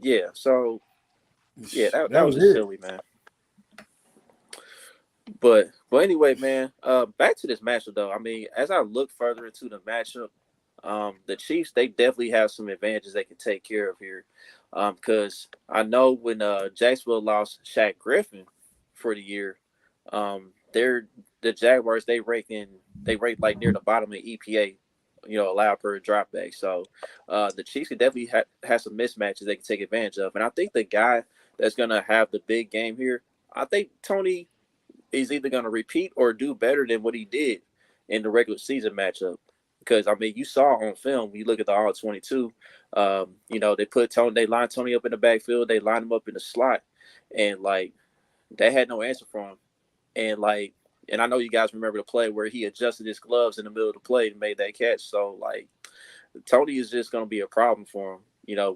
Yeah. So, yeah, that was just silly, man. But anyway, man. Back to this matchup, though. I mean, as I look further into the matchup, the Chiefs, they definitely have some advantages they can take care of here. Because I know when Jacksonville lost Shaq Griffin for the year, the Jaguars they rate like near the bottom of EPA, allowed per dropback. So the Chiefs can definitely have some mismatches they can take advantage of. And I think the guy that's gonna have the big game here, I think Tony he's either going to repeat or do better than what he did in the regular season matchup. Because I mean, you saw on film, you look at the All-22, they lined Tony up in the backfield, they lined him up in the slot, and like they had no answer for him. And I know you guys remember the play where he adjusted his gloves in the middle of the play and made that catch. So like Tony is just going to be a problem for him.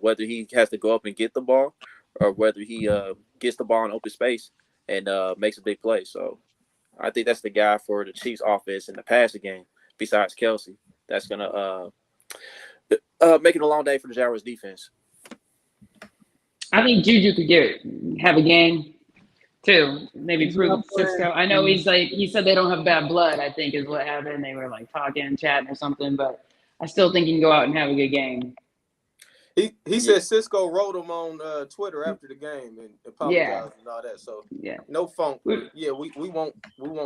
Whether he has to go up and get the ball or whether he gets the ball in open space and makes a big play. So I think that's the guy for the Chiefs offense in the passing game besides Kelsey. That's going to make it a long day for the Jaguars defense. I think Juju could have a game too. Maybe prove Cisco. I know he said they don't have bad blood, I think is what happened. They were like talking, chatting or something, but I still think he can go out and have a good game. He said Cisco wrote him on Twitter after the game and apologized and all that. So no funk. Yeah, we want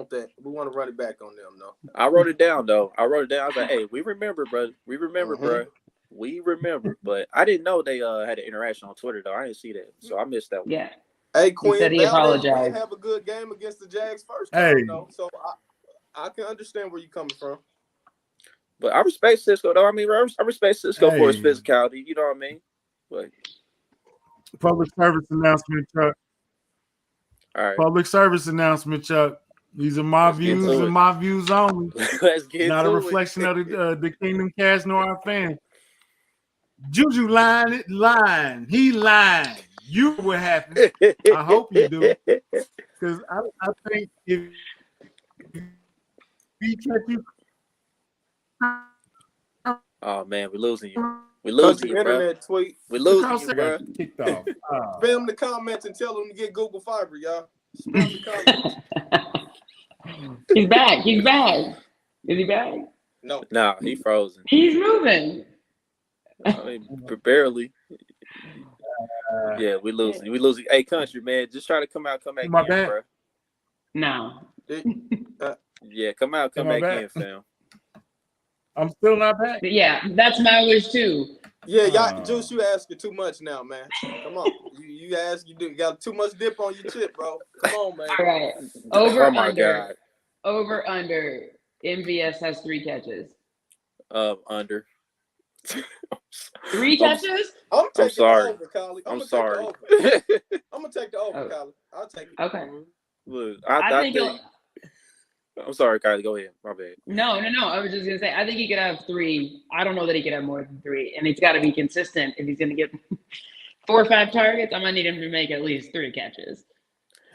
that. We want to run it back on them though. I wrote it down though. I was like, hey, we remember, bro. We remember, bro. We remember. But I didn't know they had an interaction on Twitter though. I didn't see that, so I missed that one. Yeah. Hey, Quinn, he said he apologized. Didn't have a good game against the Jags first time though, so I can understand where you're coming from. But I respect Cisco, though. I mean, I respect Cisco for his physicality. You know what I mean? But public service announcement, Chuck. All right. Public service announcement, Chuck. These are my views and my views only. Let's get not a reflection of the Kingdom Cast nor our fans. Juju lying. He lying. You what happened. I hope you do. Because I think if we catch you. Oh man, we're losing you. We're losing you, bro. Tweet. We're losing you, bro. Kicked off. Spam the comments and tell them to get Google Fiber, y'all. Spam the comments. He's back. Is he back? No. Nah, he frozen. He's moving. I mean, barely. Yeah, we losing. We losing. Hey, country man, just try to come back in, bro. No. Yeah, come back in, fam. I'm still not back. Yeah, that's my wish too. Yeah, y'all, Juice, you asking too much now, man. Come on, you got too much dip on your chip, bro. Come on, man. All right, over under. MVS has 3 catches. Under. 3 catches? I'm sorry. Over, Kylie. I'm sorry. I'm gonna take the over, Kylie. I'll take it. Okay. Look, I think. I'm sorry, Kylie. Go ahead. My bad. No. I was just gonna say I think he could have 3. I don't know that he could have more than 3, and he's got to be consistent if he's gonna get 4 or 5 targets. I might need him to make at least 3 catches.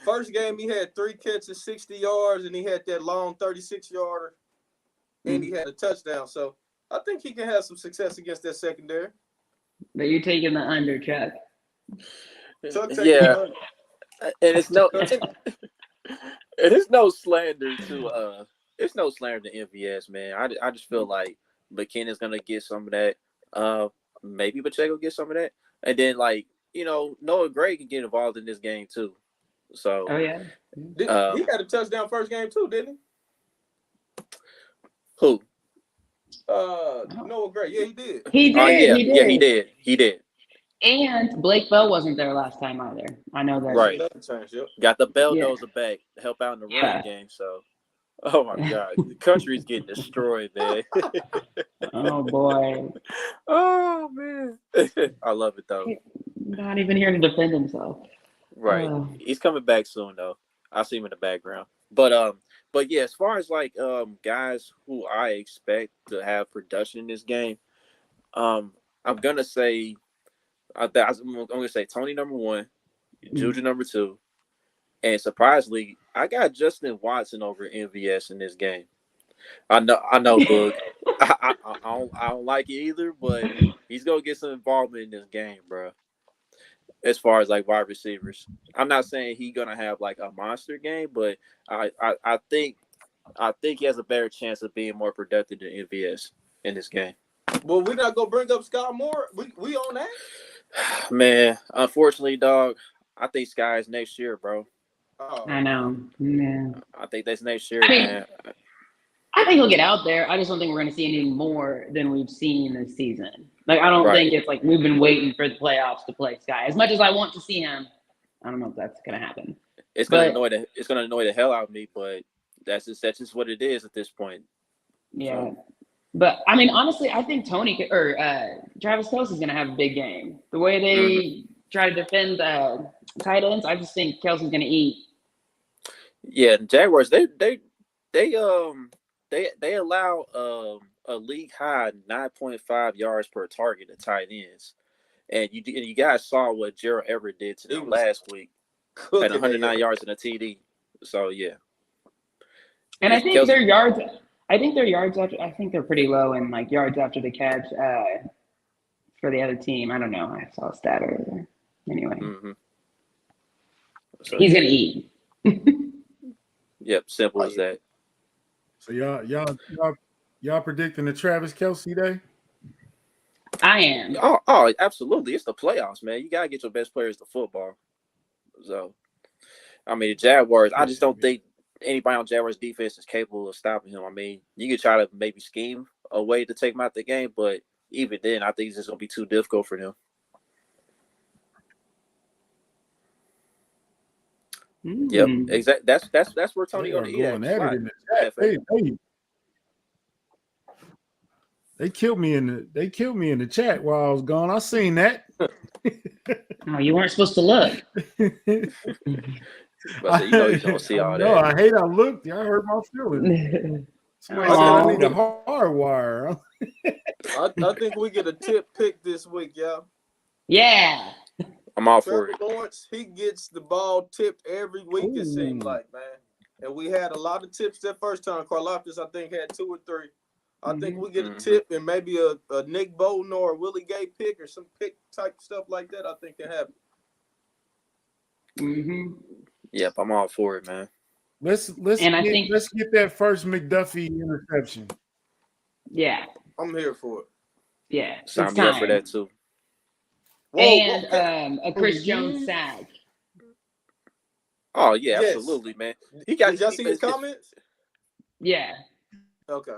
First game, he had 3 catches, 60 yards, and he had that long 36-yarder, and he had a touchdown. So I think he can have some success against that secondary. But you're taking the under, Chuck. Yeah, and it's no. And it's no slander to it's no slander to MVS, man. I just feel like McKinnon's gonna get some of that. Maybe Pacheco get some of that, and then Noah Gray can get involved in this game too. So he had a touchdown first game too, didn't he? Who? Noah Gray. Yeah, he did. He did. He did. And Blake Bell wasn't there last time either. I know that. Right. Got the Belldozer back to help out in the running game. So, oh my God, the country's getting destroyed, man. Oh boy. Oh man, I love it though. He's not even here to defend himself. Right. He's coming back soon though. I see him in the background. But yeah, as far as guys who I expect to have production in this game, I'm gonna say. I'm going to say Tony number 1, Juju number 2, and surprisingly, I got Justin Watson over MVS in this game. I know, Boog. I don't like it either, but he's going to get some involvement in this game, bro. As far as wide receivers, I'm not saying he's going to have a monster game, but I think he has a better chance of being more productive than MVS in this game. Well, we're not going to bring up Scott Moore. We on that? Man, unfortunately, dog, I think Sky is next year, bro. Oh. I know. Yeah. I think that's next year, man. I think he'll get out there. I just don't think we're going to see any more than we've seen this season. I don't think it's we've been waiting for the playoffs to play Sky. As much as I want to see him, I don't know if that's going to happen. it's gonna annoy the hell out of me, but that's just what it is at this point. Yeah. So. But I mean, honestly, I think Travis Kelce is gonna have a big game. The way they try to defend tight ends, I just think Kelce's gonna eat. Yeah, the Jaguars they allow a league high 9.5 yards per target to tight ends, and you guys saw what Gerald Everett did to them last week, at 109 yards in a TD. So yeah, and I think their yards. I think they're pretty low in like yards after the catch for the other team. I don't know. I saw a stat earlier. Anyway, so he's gonna eat. Yep, simple as that. So y'all predicting the Travis Kelce day? I am. Oh, absolutely. It's the playoffs, man. You gotta get your best players to football. So, I mean, the Jaguars. I just don't think anybody on Jaguars defense is capable of stopping him. I mean, you could try to maybe scheme a way to take him out the game, but even then, I think it's just gonna be too difficult for them. Yep, exactly. That's where Tony gonna eat at. They killed me in the chat while I was gone. I seen that. Oh, you weren't supposed to look. But you know you don't see all that. No, I hate I looked. Y'all hurt my feelings. Somebody said I need a hard wire. I think we get a tip pick this week, y'all. Yeah. I'm all for it. Lawrence, he gets the ball tipped every week, it seems like, man. And we had a lot of tips that first time. Karlaftis, I think, had 2 or 3. I think we get a tip and maybe a Nick Bolton or a Willie Gay pick or some pick type stuff like that. I think can happen. Yep, I'm all for it, man. Let's get that first McDuffie interception. Yeah, I'm here for it. Yeah, sign me up for that too. And a Chris Jones sack. Oh yeah, absolutely, man. Did y'all see his comments? Yeah. Okay.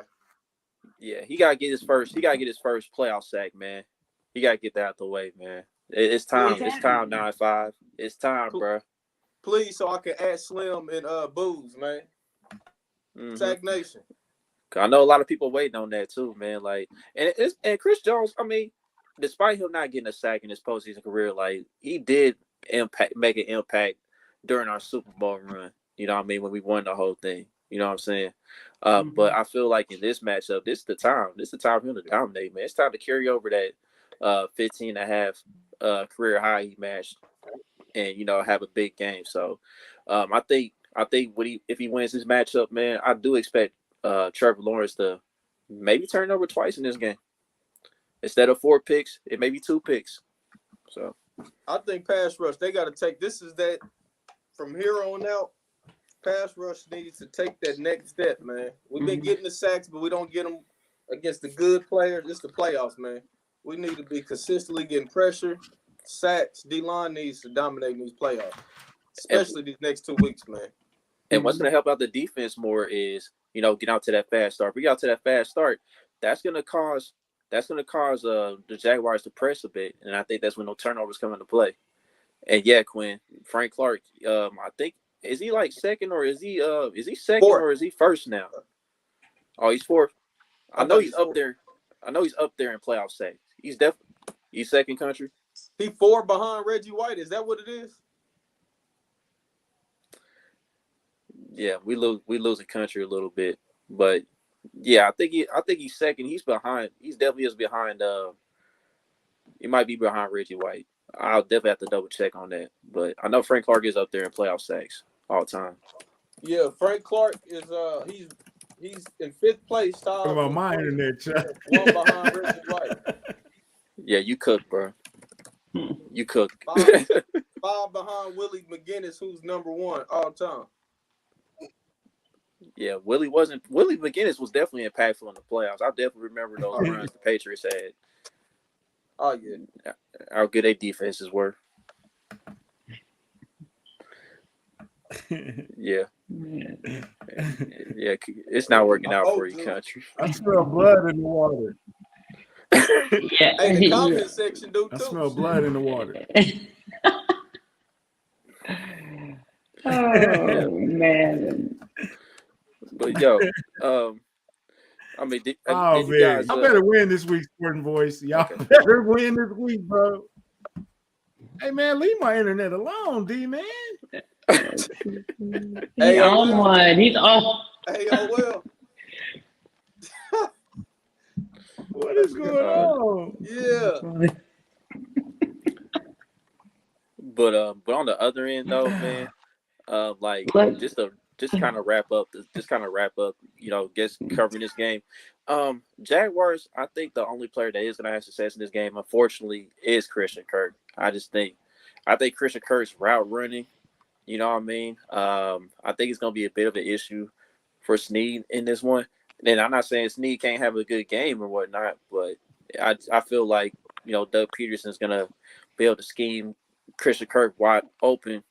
Yeah, he gotta get his first. He gotta get his first playoff sack, man. He gotta get that out the way, man. It's time. It's time. 9-5. It's time, bro. Please, so I can add Slim and Booze, man. Sack Nation. I know a lot of people waiting on that too, man. Like, and Chris Jones. I mean, despite him not getting a sack in his postseason career, like he did make an impact during our Super Bowl run. You know what I mean? When we won the whole thing. You know what I'm saying? But I feel like in this matchup, this is the time. This is the time for him to dominate, man. It's time to carry over that 15.5 career high he matched, and have a big game. So I think if he wins this matchup, man, I do expect Trevor Lawrence to maybe turn over twice in this game. Instead of 4 picks, it may be 2 picks. So I think pass rush, they got to take. This is that from here on out. Pass rush needs to take that next step, man. We've been getting the sacks, but we don't get them against the good players. It's the playoffs, man. We need to be consistently getting pressure. Sacks, D-line needs to dominate in these playoffs, especially these next 2 weeks, man. And what's going to help out the defense more is, get out to that fast start. If we get out to that fast start, that's going to cause the Jaguars to press a bit, and I think that's when no turnovers come into play. And yeah, Quinn, Frank Clark, I think. Is he like second or is he second fourth. Or is he first now? Oh, he's fourth. I know he's up there. I know he's up there in playoff sacks. He's second country. He 4 behind Reggie White. Is that what it is? Yeah, we lose the country a little bit, but yeah, I think he's second. He's behind. He's definitely is behind. He might be behind Reggie White. I'll definitely have to double check on that, but I know Frank Clark is up there in playoff sacks all the time. Yeah, Frank Clark is he's in 5th place. Talking about my internet, Chuck. 1 behind Reggie White. Yeah, you cook, bro. You cook. 5 behind Willie McGinnis, who's number 1 all time. Yeah, Willie McGinnis was definitely impactful in the playoffs. I definitely remember those runs the Patriots had. Oh yeah, how good their defenses were. Yeah, it's not working out for you, country. I smell blood in the water. Yeah, hey, the comment section do too. I smell blood in the water. Oh man. But yo, I mean, did you guys? Y'all better win this week, Sporting Voice. Y'all better win this week, bro. Hey man, leave my internet alone, D man. He's on one. He's on. Hey, Will. What is going on? Yeah. But on the other end though, man, like just kind of wrap up, just covering this game. Jaguars, I think the only player that is gonna have success in this game, unfortunately, is Christian Kirk. I think Christian Kirk's route running, you know what I mean? I think it's gonna be a bit of an issue for Snead in this one. And I'm not saying Snead can't have a good game or whatnot, but I feel like, Doug Peterson's gonna be able to scheme Christian Kirk wide open,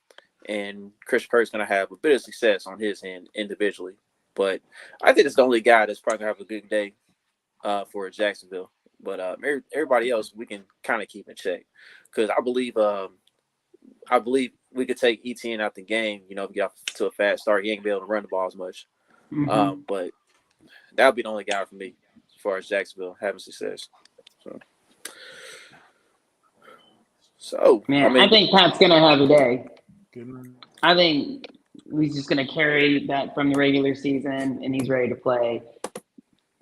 and Christian Kirk's going to have a bit of success on his end individually. But I think it's the only guy that's probably going to have a good day for Jacksonville. But everybody else, we can kind of keep in check, because I believe we could take ETN out the game. If we get off to a fast start, he ain't gonna be able to run the ball as much. Mm-hmm. But that would be the only guy for me as far as Jacksonville having success. So man, I think Pat's gonna have a day. I think he's just gonna carry that from the regular season, and he's ready to play.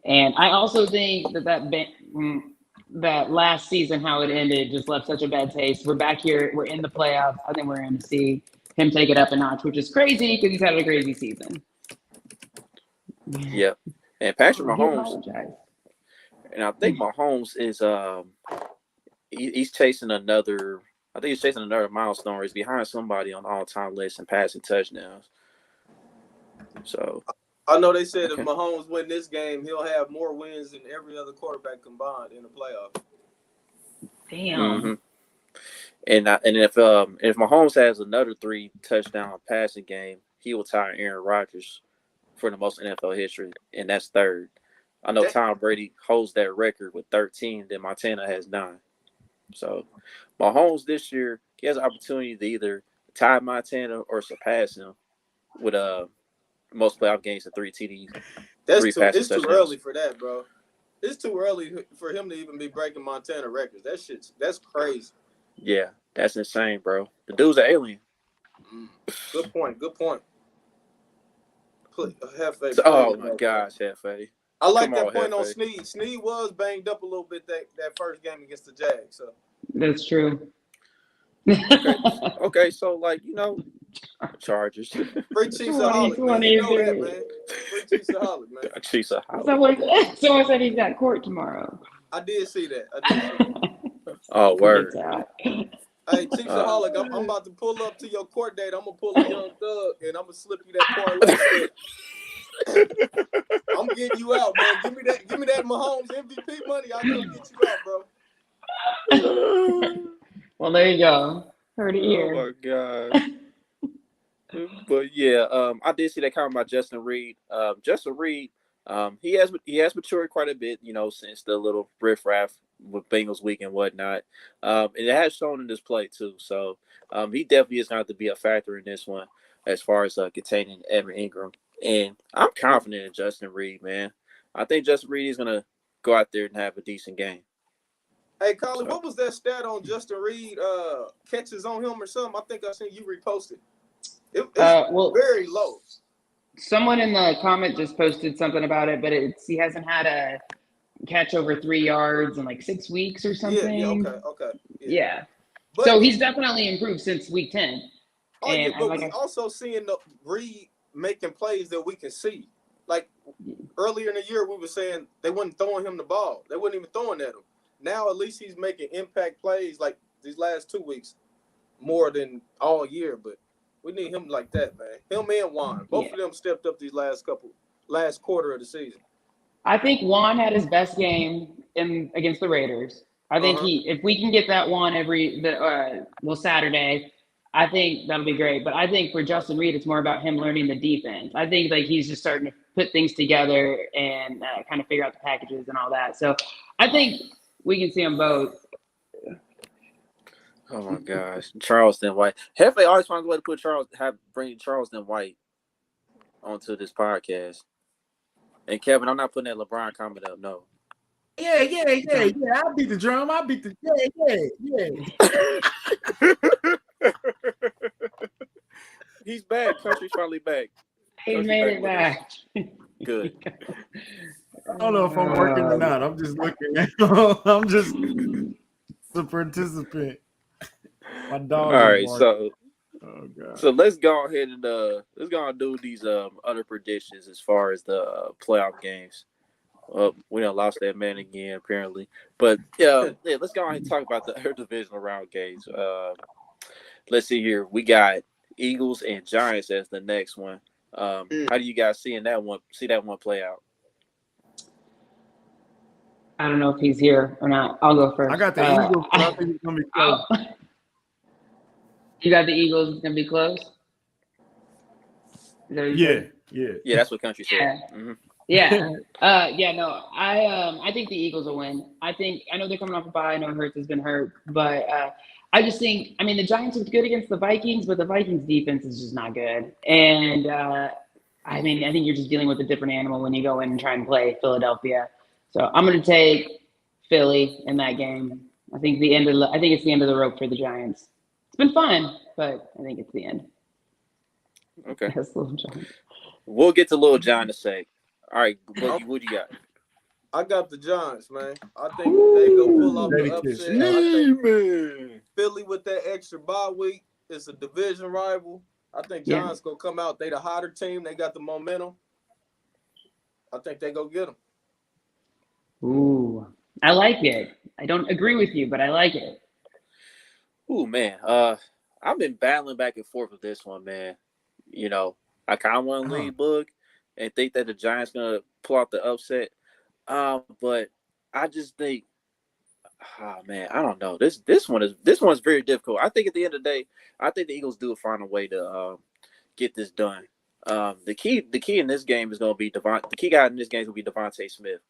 And I also think that last season, how it ended, just left such a bad taste. We're back here. We're in the playoffs. I think we're going to see him take it up a notch, which is crazy because he's had a crazy season. Yeah, and Patrick Mahomes. And I think Mahomes is he's chasing another. I think he's chasing another milestone. He's behind somebody on the all-time list in passing touchdowns. So I know they said if Mahomes win this game, he'll have more wins than every other quarterback combined in the playoffs. Damn. Mm-hmm. And if Mahomes has another 3 touchdown passing game, he will tie Aaron Rodgers for the most NFL history, and that's 3rd. I know Tom Brady holds that record with 13, then Montana has 9. So Mahomes this year, he has an opportunity to either tie Montana or surpass him with most playoff games and 3 TDs. It's too early for that, bro. It's too early for him to even be breaking Montana records. That's crazy. Yeah, that's insane, bro. The dude's an alien. Good point. Hefe. Oh my gosh, Hefe. I like that point on Snead. Snead was banged up a little bit that first game against the Jags. So that's true. Okay, so Chargers. Free Chiefs-aholic, man. You know that, man. Free Chiefs-aholic, man. Chiefs-aholic. Someone said he's got court tomorrow. I did see that. Oh, word. Hey, Chiefs-aholic, I'm about to pull up to your court date. I'm going to pull a Young Thug, and I'm going to slip you that parlay. I'm getting you out, man. Give me that Mahomes MVP money. I'll come get you out, bro. Well, there you go. Heard it here. Oh my god. But yeah, I did see that comment about Justin Reed. Justin Reed, he has matured quite a bit, since the little riffraff with Bengals week and whatnot. And it has shown in this play too. So he definitely is going to have to be a factor in this one as far as containing Evan Ingram. And I'm confident in Justin Reed, man. I think Justin Reed is going to go out there and have a decent game. Hey, Colin, what was that stat on Justin Reed catches on him or something? I think I seen you reposted. It's very low. Someone in the comment just posted something about it, but he hasn't had a catch over 3 yards in like 6 weeks or something. Yeah, okay. Yeah. So he's definitely improved since week 10. Oh, and yeah, but we also seeing the Reed making plays that we can see. Like earlier in the year, we were saying they wasn't throwing him the ball. They wasn't even throwing at him. Now at least he's making impact plays like these last 2 weeks more than all year. But we need him like that, man. Him and Juan. Both of them stepped up these last quarter of the season. I think Juan had his best game against the Raiders. I think if we can get that one Saturday, I think that'll be great. But I think for Justin Reed, it's more about him learning the defense. I think he's just starting to put things together and kind of figure out the packages and all that. So I think we can see them both. Oh my gosh, Charleston White. Hefe always finds a way to put bring Charleston White onto this podcast. And Kevin, I'm not putting that LeBron comment up. No. Yeah. I beat the drum. I beat the yeah. He's back. Country's finally back. He made it back. Good. I don't know if I'm working or not. I'm just looking at. I'm just the participant. My dog. All right, oh god. So let's go ahead and do these other predictions as far as the playoff games. We done lost that man again apparently, but yeah, let's go ahead and talk about the other divisional round games. Let's see here. We got Eagles and Giants as the next one. How do you guys see that one play out? I don't know if he's here or not. I'll go first. I got the Eagles. I think it's gonna be close. You got the Eagles. It's gonna be close. Yeah. That's what Country said. Yeah. Mm-hmm. Yeah. No. I think the Eagles will win. I know they're coming off a bye. I know Hurts has been hurt, but I just think. I mean, the Giants looked good against the Vikings, but the Vikings defense is just not good. And I mean, I think you're just dealing with a different animal when you go in and try and play Philadelphia. So I'm going to take Philly in that game. I think it's the end of the rope for the Giants. It's been fun, but I think it's the end. Okay. Yes, Little John. We'll get to Little John in a sec. All right, Boogie, what you got? I got the Giants, man. I think they go pull off the upset. I think Philly with that extra bye week is a division rival. I think Giants gonna come out. They the hotter team. They got the momentum. I think they go get them. Ooh, I like it. I don't agree with you, but I like it. Ooh, man. I've been battling back and forth with this one, man. You know, I kind of want to lead Boog and think that the Giants gonna pull out the upset. But I just think, man, I don't know. This one's very difficult. I think at the end of the day, I think the Eagles do find a way to get this done. The key in this game is gonna be the key guy in this game is gonna be Devontae Smith.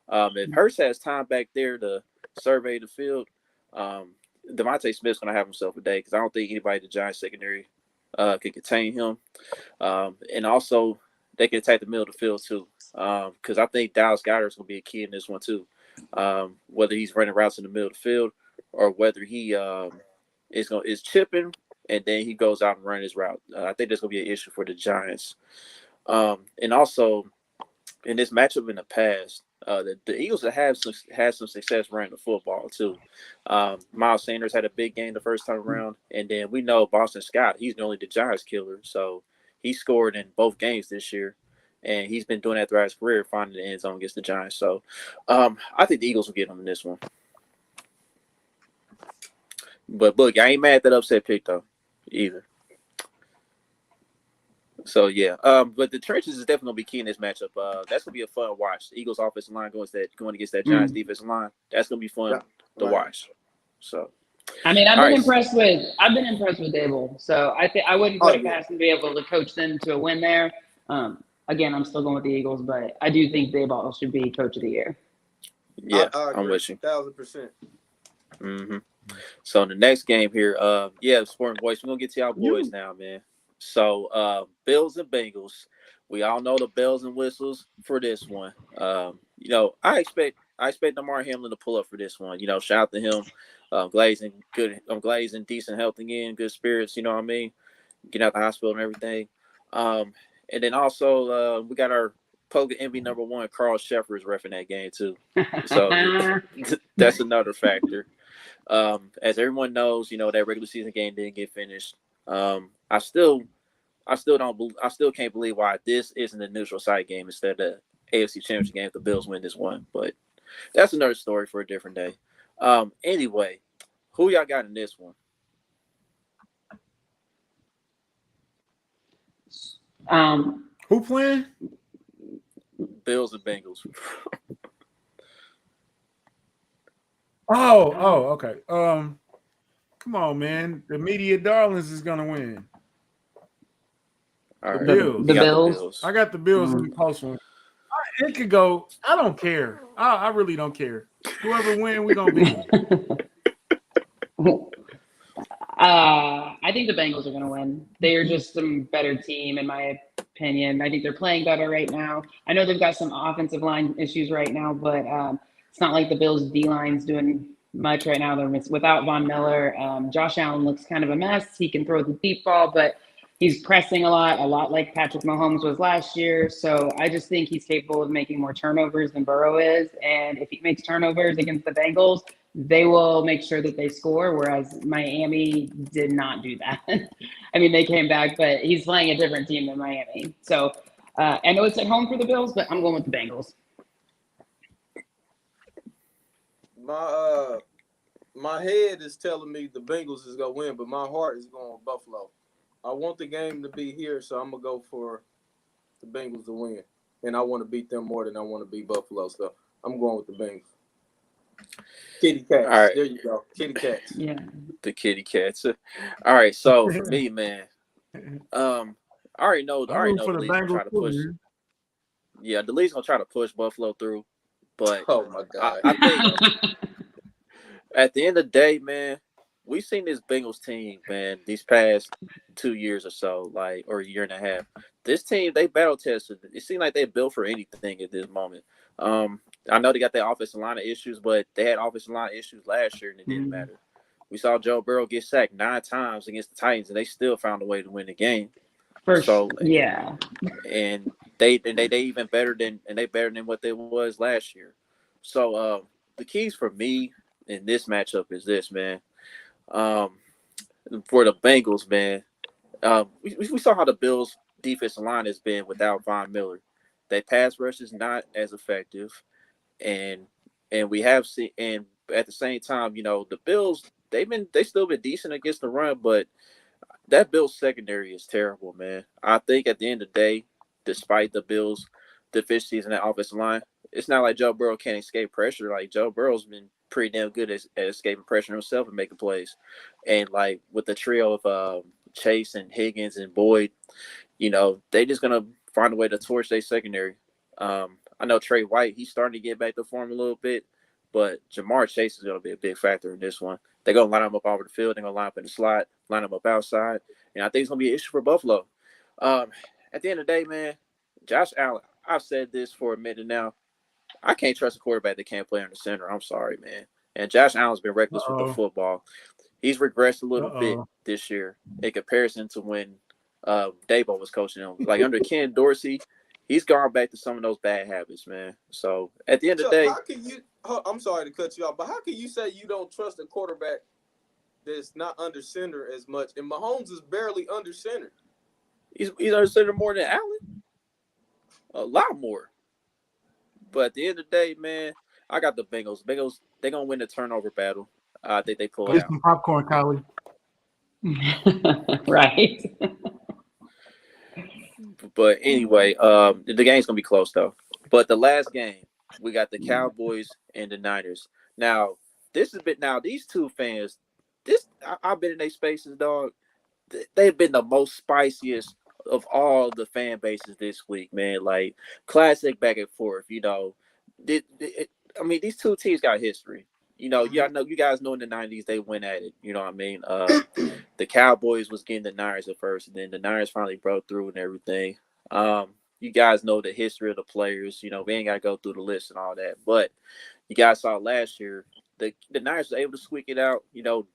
If Hurts has time back there to survey the field, Devontae Smith's gonna have himself a day because I don't think anybody in the Giants secondary can contain him. And also they can attack the middle of the field too. Because I think Dallas Goedert's gonna be a key in this one too. Whether he's running routes in the middle of the field or whether he is chipping and then he goes out and run his route. I think that's gonna be an issue for the Giants. And also in this matchup in the past, the Eagles have had some success running the football too. Miles Sanders had a big game the first time around, and then we know Boston Scott, he's normally the Giants killer, so he scored in both games this year, and he's been doing that throughout his career, finding the end zone against the Giants. So I think the Eagles will get him in this one. But look, I ain't mad at that upset pick though, either. So yeah, but the trenches is definitely gonna be key in this matchup. That's gonna be a fun watch. The Eagles offensive line going against that Giants defensive line. That's gonna be fun to watch. So, I mean, I've been impressed with Dable. So I wouldn't put it past him to be able to coach them to a win there. Again, I'm still going with the Eagles, but I do think Dable should be coach of the year. Yeah, I'm with you. 1,000%. Mm-hmm. So the next game here, Sporting Voice, we're gonna get to y'all boys now, man. So Bills and Bengals. We all know the bells and whistles for this one. You know, I expect Damar Hamlin to pull up for this one. You know, shout out to him. Glazing decent health again, good spirits, you know what I mean? Get out the hospital and everything. And then also we got our Poga Envy #1, Carl Sheffer is reffing that game too. So that's another factor. As everyone knows, you know, that regular season game didn't get finished. I still can't believe why this isn't a neutral site game instead of the AFC Championship game if the Bills win this one. But that's another story for a different day. Anyway, who y'all got in this one? Who playing? Bills and Bengals. Okay. Come on, man. The media darlings is gonna win. All right. The Bills. I got the Bills in the close one. It could go. I don't care. I really don't care. Whoever wins, we're gonna beat them. I think the Bengals are going to win. They are just some better team, in my opinion. I think they're playing better right now. I know they've got some offensive line issues right now, but it's not like the Bills' D-line's doing much right now. They're without Von Miller. Josh Allen looks kind of a mess. He can throw the deep ball, but he's pressing a lot like Patrick Mahomes was last year. So I just think he's capable of making more turnovers than Burrow is. And if he makes turnovers against the Bengals, they will make sure that they score, whereas Miami did not do that. I mean, they came back, but he's playing a different team than Miami. So I know it's at home for the Bills, but I'm going with the Bengals. My head is telling me the Bengals is going to win, but my heart is going with Buffalo. I want the game to be here, so I'm going to go for the Bengals to win. And I want to beat them more than I want to beat Buffalo, so I'm going with the Bengals. Kitty cats. All right. There you go. Kitty cats. Yeah. The kitty cats. All right. So for me, man, I already know the league's gonna try to push. Yeah, the league's gonna try to push Buffalo through, but oh my God, I think at the end of the day, man, we've seen this Bengals team, man, these past 2 years or so, or a year and a half. This team, they battle tested. It seemed like they built for anything at this moment. I know they got their offensive line issues, but they had offensive line issues last year, and it didn't matter. We saw Joe Burrow get sacked 9 times against the Titans, and they still found a way to win the game. Yeah. And they even better than what they was last year. So the keys for me in this matchup is this, man. For the Bengals, man, we saw how the Bills' defensive line has been without Von Miller. Their pass rush is not as effective, and we have seen, and at the same time, the Bills they still been decent against the run, but that Bills secondary is terrible, man. I think at the end of the day, despite the Bills' deficiencies in that offensive line, it's not like Joe Burrow can't escape pressure. Like Joe Burrow's been pretty damn good at escaping pressure himself and making plays, and like with the trio of Chase and Higgins and Boyd, they just gonna find a way to torch their secondary. I know Trey White, he's starting to get back to form a little bit, but Jamar Chase is going to be a big factor in this one. They're going to line him up over the field. They're going to line up in the slot, line him up outside. And I think it's going to be an issue for Buffalo. At the end of the day, man, Josh Allen, I've said this for a minute now. I can't trust a quarterback that can't play in the center. I'm sorry, man. And Josh Allen's been reckless with the football. He's regressed a little bit this year in comparison to when Dabo was coaching him. Like under Ken Dorsey, he's gone back to some of those bad habits, man. So at the end of the day, how can you? I'm sorry to cut you off, but how can you say you don't trust a quarterback that's not under center as much? And Mahomes is barely under center. He's under center more than Allen, a lot more. But at the end of the day, man, I got the Bengals. Bengals, they're gonna win the turnover battle. I think they pull it out. Some popcorn, Kylie. Right. But anyway, the game's gonna be close though. But the last game, we got the Cowboys and the Niners. Now, these two fans, I've been in their spaces, dog. They've been the most spiciest of all the fan bases this week, man. Like classic back and forth. I mean, these two teams got history. You guys know in the 90s they went at it. You know what I mean? The Cowboys was getting the Niners at first, and then the Niners finally broke through and everything. You guys know the history of the players. We ain't got to go through the list and all that. But you guys saw last year, the Niners were able to squeak it out.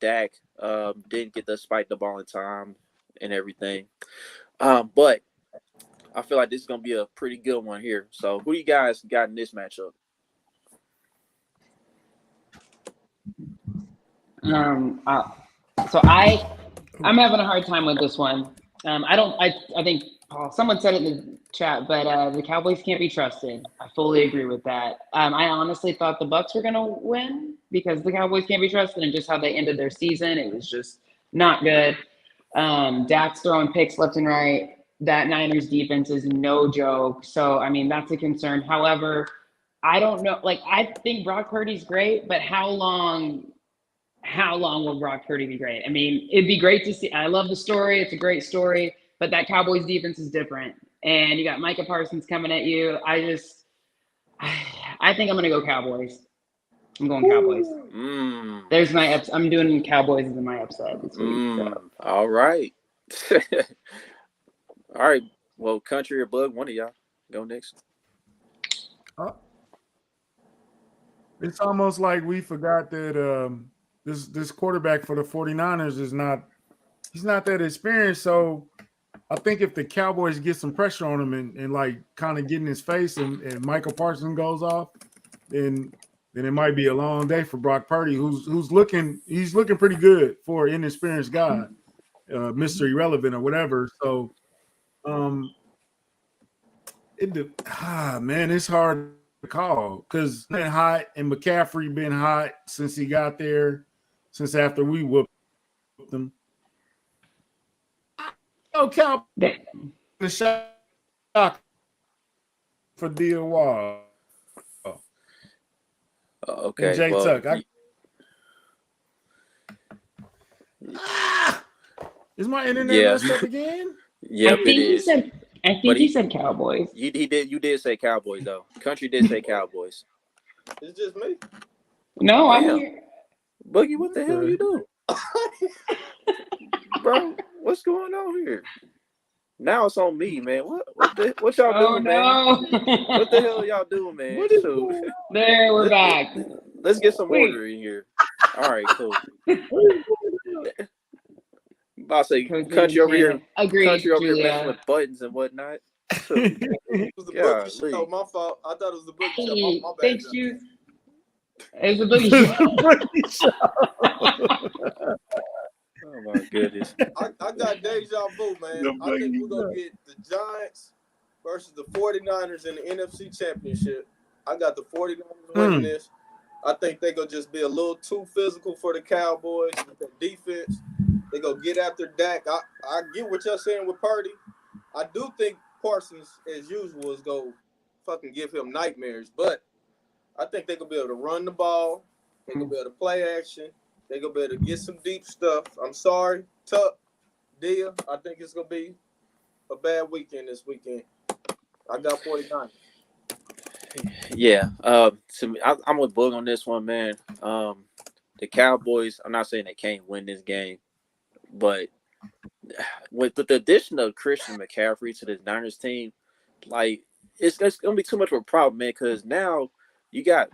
Dak didn't get to spike the ball in time and everything. But I feel like this is going to be a pretty good one here. So who you guys got in this matchup? So I'm having a hard time with this one. I think someone said it in the chat, but the Cowboys can't be trusted. I fully agree with that. I honestly thought the Bucs were going to win because the Cowboys can't be trusted, and just how they ended their season, it was just not good. Dak's throwing picks left and right. That Niners defense is no joke. So, I mean, that's a concern. However, I don't know. Like, I think Brock Purdy's great, but how long will Brock Purdy be great? I mean, it'd be great to see. I love the story. It's a great story, but that Cowboys defense is different. And you got Micah Parsons coming at you. I think I'm going to go Cowboys. I'm going Cowboys. There's my I'm doing Cowboys as my upset this week. So. All right. All right. Well, Country or Bug, one of y'all go next. It's almost like we forgot that this quarterback for the 49ers he's not that experienced. So I think if the Cowboys get some pressure on him and like kind of get in his face and Michael Parsons goes off, then it might be a long day for Brock Purdy, who's looking pretty good for an inexperienced guy, Mr. Irrelevant or whatever. So man, it's hard to call because been hot and McCaffrey been hot since he got there, since after we whooped them. Oh, Cal, the shot for Deal Wall. Okay, and Jay Tuck. Is my internet messed up again? Yep, I think he said. I think he said Cowboys. He did. You did say Cowboys though. Country did say Cowboys. It's just me. No, I'm here. Boogie, what the hell you doing? Bro, what's going on here? Now it's on me, man. What y'all doing, man? What the hell y'all doing, man? There, we're back. Let's get some order in here. All right, cool. I'll say Country over here. Agreed, Country over Julia. here messing with buttons and whatnot. It was the Boogie show. My fault. I thought it was the Boogie show. My bad. Thanks, you. It was the Boogie show. Oh my goodness. I got deja vu, man. I think we're gonna get the Giants versus the 49ers in the NFC Championship. I got the 49ers winning this. I think they're gonna just be a little too physical for the Cowboys with their defense. They go get after Dak. I get what y'all saying with Purdy. I do think Parsons, as usual, is go fucking give him nightmares. But I think they're gonna be able to run the ball. They're gonna be able to play action. They're gonna be able to get some deep stuff. I'm sorry, Tuck, Dia. I think it's gonna be a bad weekend this weekend. I got 49. Yeah. I'm with Boog on this one, man. The Cowboys, I'm not saying they can't win this game, but with the addition of Christian McCaffrey to the Niners team, like it's gonna be too much of a problem, man, because now you got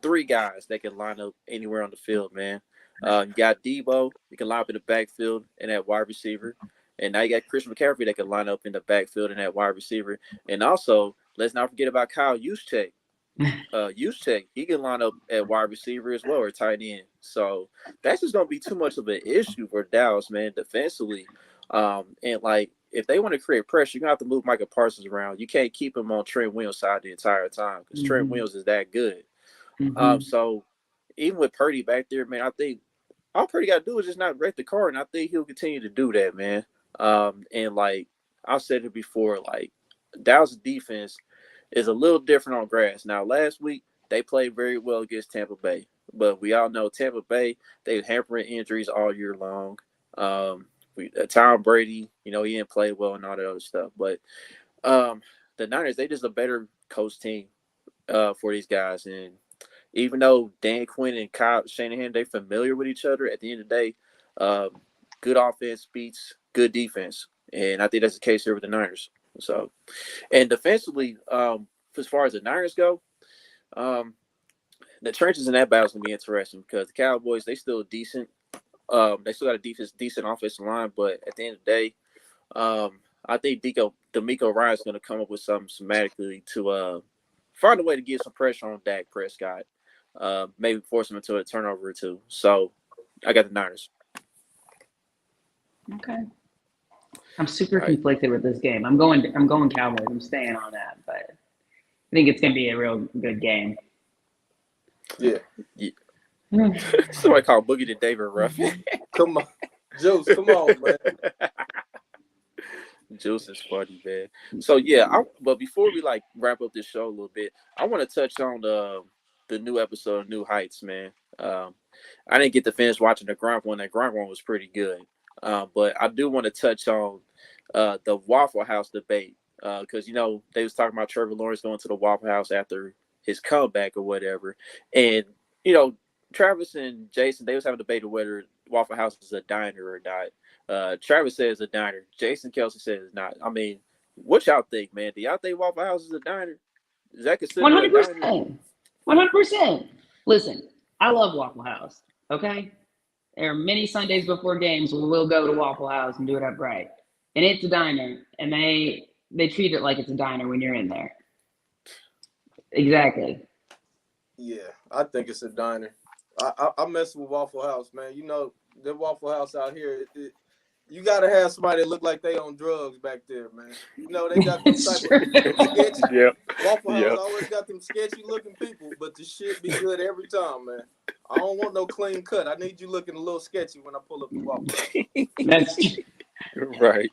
three guys that can line up anywhere on the field, man. You got Debo, you can line up in the backfield and at wide receiver. And now you got Christian McCaffrey that can line up in the backfield and at wide receiver. And also, let's not forget about Kyle Juszczyk. Juszczyk, he can line up at wide receiver as well or tight end. So that's just going to be too much of an issue for Dallas, man, defensively. And, like, if they want to create pressure, you're going to have to move Michael Parsons around. You can't keep him on Trent Williams' side the entire time because Trent Williams is that good. So even with Purdy back there, man, I think all Purdy got to do is just not wreck the car, and I think he'll continue to do that, man. And like I've said it before, like Dallas' defense is a little different on grass. Now, last week they played very well against Tampa Bay, but we all know Tampa Bay, they hampering injuries all year long. Tom Brady, he didn't play well and all that other stuff, but the Niners, they just a better coach team for these guys. And even though Dan Quinn and Kyle Shanahan, they're familiar with each other, at the end of the day, good offense beats good defense. And I think that's the case here with the Niners. So, and defensively, as far as the Niners go, the trenches in that battle is going to be interesting because the Cowboys, they still decent. They still got a decent offensive line, but at the end of the day, I think D'Amico Ryan's going to come up with something schematically to find a way to get some pressure on Dak Prescott. Maybe force him into a turnover or two. So I got the Niners. Okay. I'm super conflicted with this game. I'm going Cowboys. I'm staying on that, but I think it's gonna be a real good game. Yeah. Somebody called Boogie the David Ruffin. Come on. Juice, come on, man. Juice is funny, man. So yeah, but before we wrap up this show a little bit, I want to touch on the new episode of New Heights, man. I didn't get to finish watching the Gronk one. That Gronk one was pretty good. But I do want to touch on the Waffle House debate because, they was talking about Trevor Lawrence going to the Waffle House after his comeback or whatever. And you know, Travis and Jason, they was having a debate of whether Waffle House is a diner or not. Travis says a diner. Jason Kelsey says it's not. I mean, what y'all think, man? Do y'all think Waffle House is a diner? Is that considered a diner? 100%. Listen, I love Waffle House. Okay, there are many Sundays before games where we'll go to Waffle House and do it up right, and it's a diner, and they treat it like it's a diner when you're in there. Exactly. Yeah, I think it's a diner. I mess with Waffle House, man. You know, the Waffle House out here, you got to have somebody that look like they on drugs back there, man. You know, they got them type of sketchy. Yep. Waffle House always got them sketchy looking people, but the shit be good every time, man. I don't want no clean cut. I need you looking a little sketchy when I pull up the Waffle House. That's right.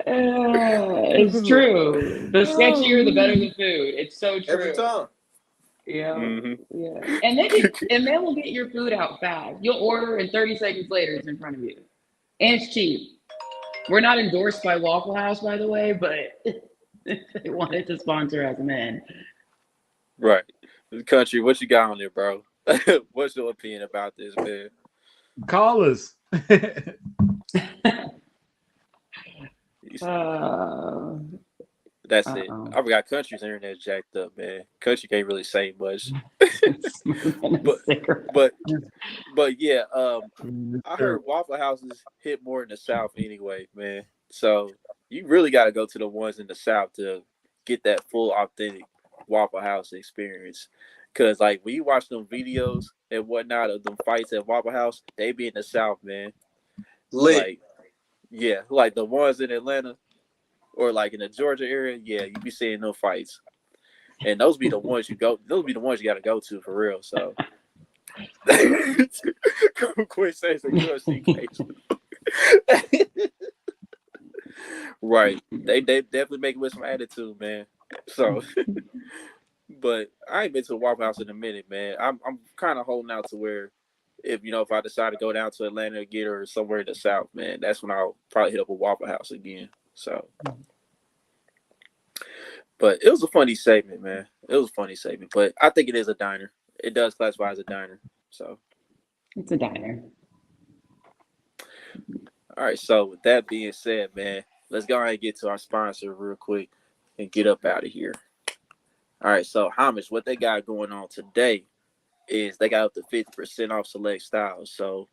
It's true. The sketchier, the better the food. It's so true. Every time. Yeah. Mm-hmm. Yeah. And they will get your food out fast. You'll order and 30 seconds later it's in front of you. And it's cheap. We're not endorsed by Waffle House, by the way, but they wanted to sponsor us, man. Right. Country, what you got on there, bro? What's your opinion about this, man? Call us. That's it. I forgot Country's internet jacked up, man. Country can't really say much. but yeah, I heard Waffle Houses hit more in the South anyway, man. So you really got to go to the ones in the South to get that full authentic Waffle House experience. Cause like when you watch them videos and whatnot of them fights at Waffle House, they be in the South, man. Lit. Like the ones in Atlanta or like in the Georgia area, you be seeing no fights. And those be the ones you got to go to for real. So quit saying some UFC case. Right. They definitely make it with some attitude, man. So but I ain't been to a Waffle House in a minute, man. I'm kind of holding out to where if I decide to go down to Atlanta again or somewhere in the South, man, that's when I'll probably hit up a Waffle House again. So, but it was a funny segment, man. It was a funny segment, but I think it is a diner. It does classify as a diner. So it's a diner. All right. So with that being said, man, let's go ahead and get to our sponsor real quick and get up out of here. All right. So Homage, what they got going on today is they got up to 50% off select styles. So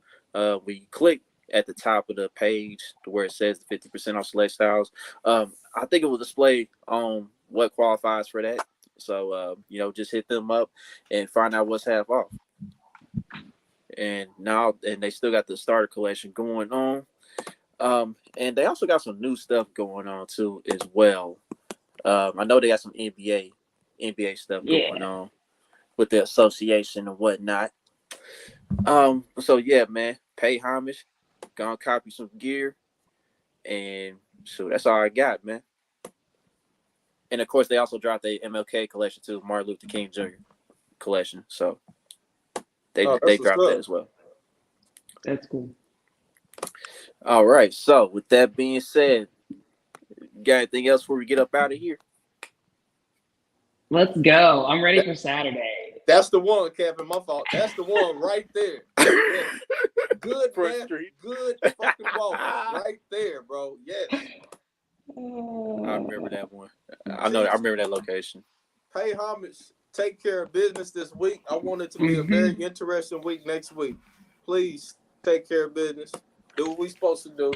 we click at the top of the page to where it says 50% off select styles. I think it will display on what qualifies for that. So, just hit them up and find out what's half off. And they still got the starter collection going on. And they also got some new stuff going on too as well. I know they got some NBA stuff going on with the association and whatnot. So yeah, man, pay homage, gonna copy some gear, and so that's all I got, man. And of course, they also dropped the MLK collection too, Martin Luther King Jr. collection. So they dropped that as well. That's cool. All right. So with that being said, got anything else before we get up out of here? Let's go. I'm ready for Saturday. That's the one, Kevin. My fault. That's the one right there. Yeah. Good, man. Good fucking ball right there, bro. Yes. I remember that one. I remember that location. Pay homage. Take care of business this week. I want it to be a very interesting week next week. Please take care of business. Do what we're supposed to do.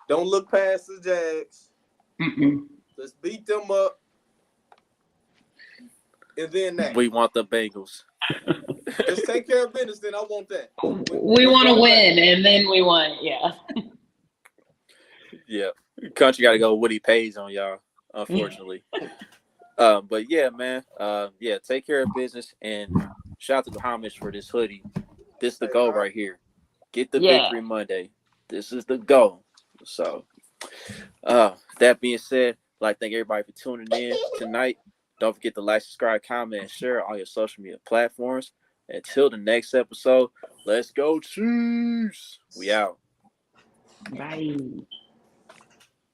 Don't look past the Jags. Let's beat them up. And then that. We want the Bengals. Just take care of business, then I want that. We want to win, and then we want, Yeah. Country got to go what he pays on y'all, unfortunately. But yeah, man. Take care of business, and shout out to the homage for this hoodie. This is the goal right here. Get the victory Monday. This is the goal. So, that being said, I'd like to thank everybody for tuning in tonight. Don't forget to like, subscribe, comment, and share on your social media platforms. Until the next episode, let's go Chiefs. We out. Bye.